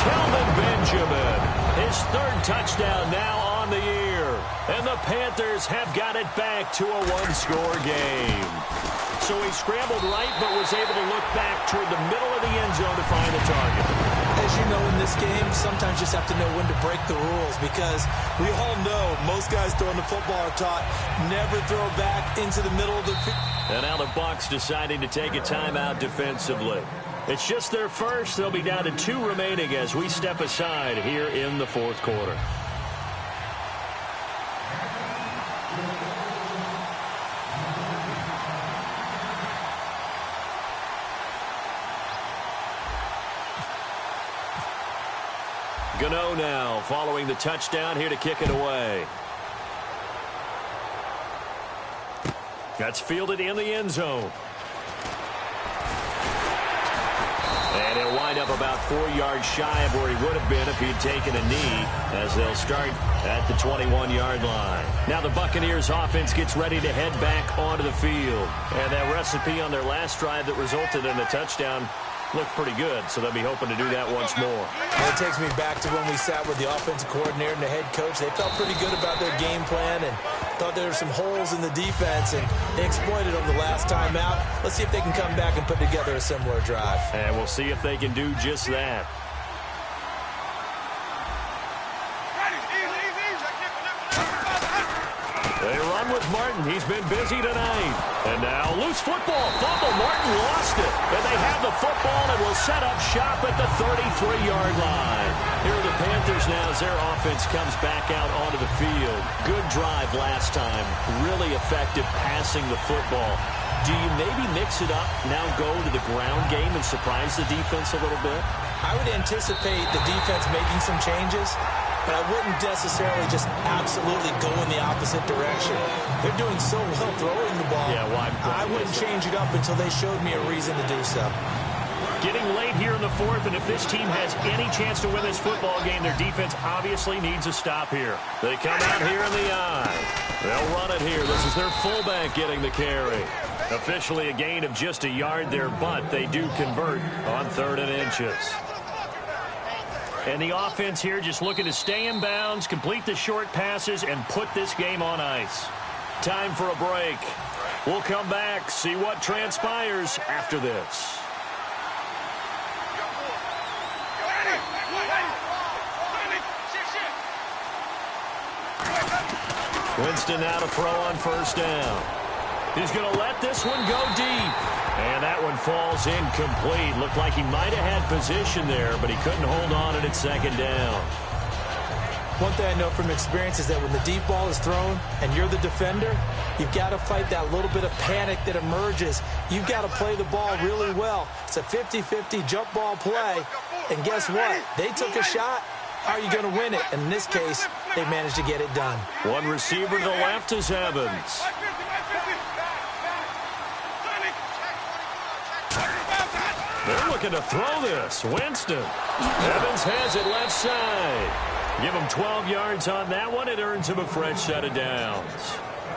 Kelvin Benjamin. His third touchdown now on the year. And the Panthers have got it back to a one-score game. So he scrambled right, but was able to look back toward the middle of the end zone to find the target. As you know, in this game, sometimes you just have to know when to break the rules, because we all know most guys throwing the football are taught never throw back into the middle of the field. And now the Bucs deciding to take a timeout defensively. It's just their first. They'll be down to 2 remaining as we step aside here in the fourth quarter. Gano now following the touchdown here to kick it away. That's fielded in the end zone. And he'll wind up about 4 yards shy of where he would have been if he'd taken a knee, as they'll start at the 21-yard line. Now the Buccaneers offense gets ready to head back onto the field. And that recipe on their last drive that resulted in a touchdown looked pretty good, so they'll be hoping to do that once more. It takes me back to when we sat with the offensive coordinator and the head coach. They felt pretty good about their game plan and thought there were some holes in the defense, and they exploited them the last time out. Let's see if they can come back and put together a similar drive. And we'll see if they can do just that. They run with Martin. He's been busy tonight. And now loose football. Fumble. Martin lost it. And they have the football and will set up shop at the 33-yard line. Here are the Panthers now as their offense comes back out onto the field. Good drive last time. Really effective passing the football. Do you maybe mix it up, now go to the ground game and surprise the defense a little bit? I would anticipate the defense making some changes, but I wouldn't necessarily just absolutely go in the opposite direction. They're doing so well throwing the ball. Yeah, why I wouldn't change it up until they showed me a reason to do so. Getting late here in the fourth, and if this team has any chance to win this football game, their defense obviously needs a stop here. They come out here in the eye. They'll run it here. This is their fullback getting the carry. Officially a gain of just a yard there, but they do convert on 3rd and inches. And the offense here just looking to stay in bounds, complete the short passes, and put this game on ice. Time for a break. We'll come back, see what transpires after this. Winston now to throw on 1st down. He's going to let this one go deep. And that one falls incomplete. Looked like he might have had position there, but he couldn't hold on at 2nd down. One thing I know from experience is that when the deep ball is thrown and you're the defender, you've got to fight that little bit of panic that emerges. You've got to play the ball really well. It's a 50-50 jump ball play. And guess what? They took a shot. How are you going to win it? And in this case, they managed to get it done. One receiver to the left is Evans. They're looking to throw this. Winston. Evans has it left side. Give him 12 yards on that one. It earns him a fresh set of downs.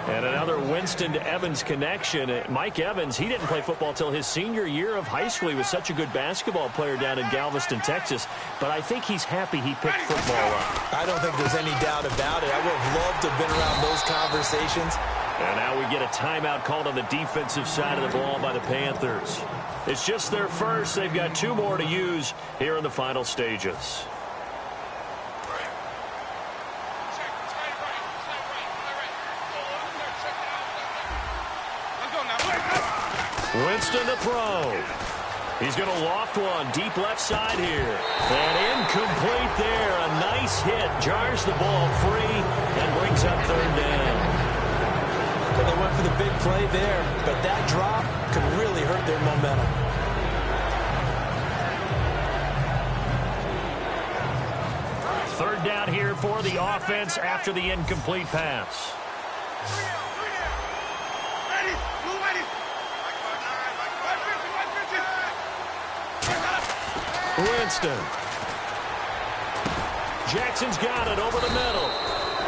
And another Winston to Evans connection. Mike Evans, he didn't play football till his senior year of high school. He was such a good basketball player down in Galveston, Texas. But I think he's happy he picked football up. I don't think there's any doubt about it. I would have loved to have been around those conversations. And now we get a timeout called on the defensive side of the ball by the Panthers. It's just their first. They've got 2 more to use here in the final stages. Winston to throw. He's going to loft one deep left side here. And incomplete there. A nice hit. Jars the ball free and brings up 3rd down. Well, they went for the big play there, but that drop could really hurt their momentum. Third down here for the offense after the incomplete pass. Winston. Jackson's got it over the middle.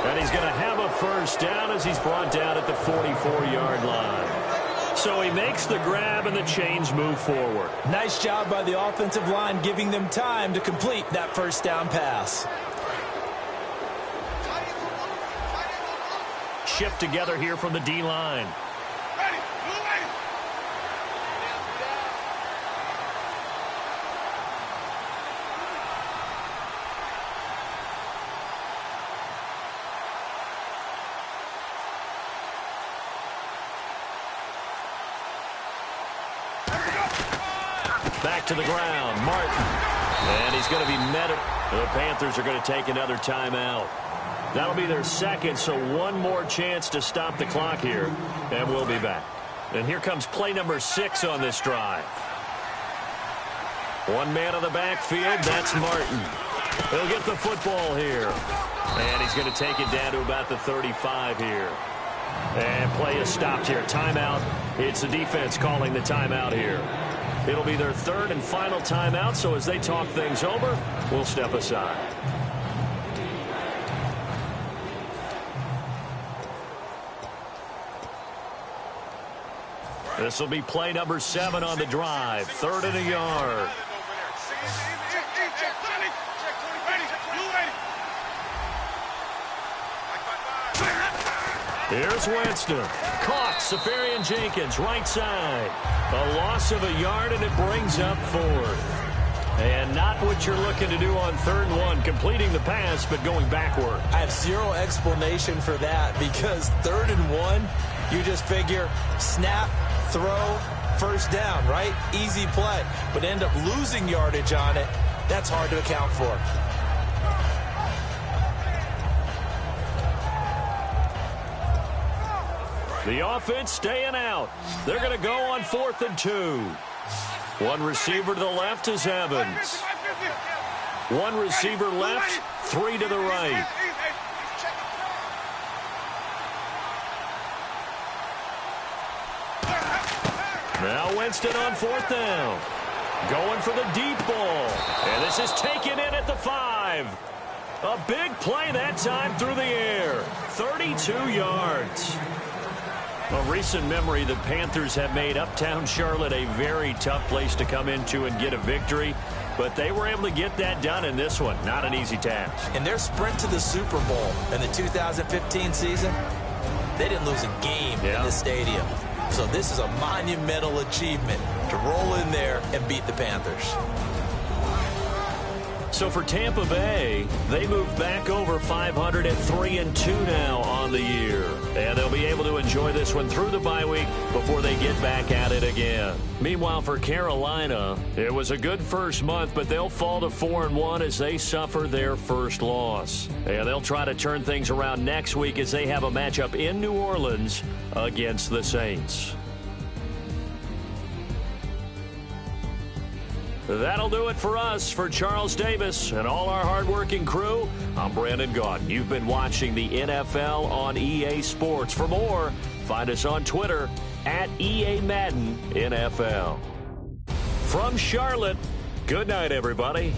And he's going to have a 1st down as he's brought down at the 44-yard line. So he makes the grab and the chains move forward. Nice job by the offensive line giving them time to complete that 1st down pass. Shift together here from the D-line. Back to the ground, Martin. And he's going to be met. The Panthers are going to take another timeout. That'll be their 2nd, so 1 more chance to stop the clock here. And we'll be back. And here comes play number 6 on this drive. 1 man on the backfield, that's Martin. He'll get the football here. And he's going to take it down to about the 35 here. And play is stopped here. Timeout. It's the defense calling the timeout here. It'll be their third and final timeout, so as they talk things over, we'll step aside. This will be play number 7 on the drive. 3rd and a yard. Here's Winston. Caught. Safarian Jenkins, right side. A loss of a yard, and it brings up 4th. And not what you're looking to do on 3rd and 1, completing the pass, but going backward. I have zero explanation for that, because 3rd and 1, you just figure snap, throw, first down, right? Easy play. But end up losing yardage on it. That's hard to account for. The offense staying out. They're going to go on 4th and 2. One receiver to the left is Evans. One receiver left, 3 to the right. Now Winston on 4th down. Going for the deep ball. And this is taken in at the 5. A big play that time through the air. 32 yards. A recent memory, the Panthers have made uptown Charlotte a very tough place to come into and get a victory. But they were able to get that done in this one. Not an easy task. In their sprint to the Super Bowl in the 2015 season, they didn't lose a game in this stadium. So this is a monumental achievement to roll in there and beat the Panthers. So for Tampa Bay, they move back over 500 at 3-2 now on the year. And they'll be able to enjoy this one through the bye week before they get back at it again. Meanwhile, for Carolina, it was a good first month, but they'll fall to 4-1 as they suffer their first loss. And they'll try to turn things around next week as they have a matchup in New Orleans against the Saints. That'll do it for us. For Charles Davis and all our hardworking crew, I'm Brandon Gaudin. You've been watching the NFL on EA Sports. For more, find us on Twitter at EA Madden NFL. From Charlotte, good night, everybody.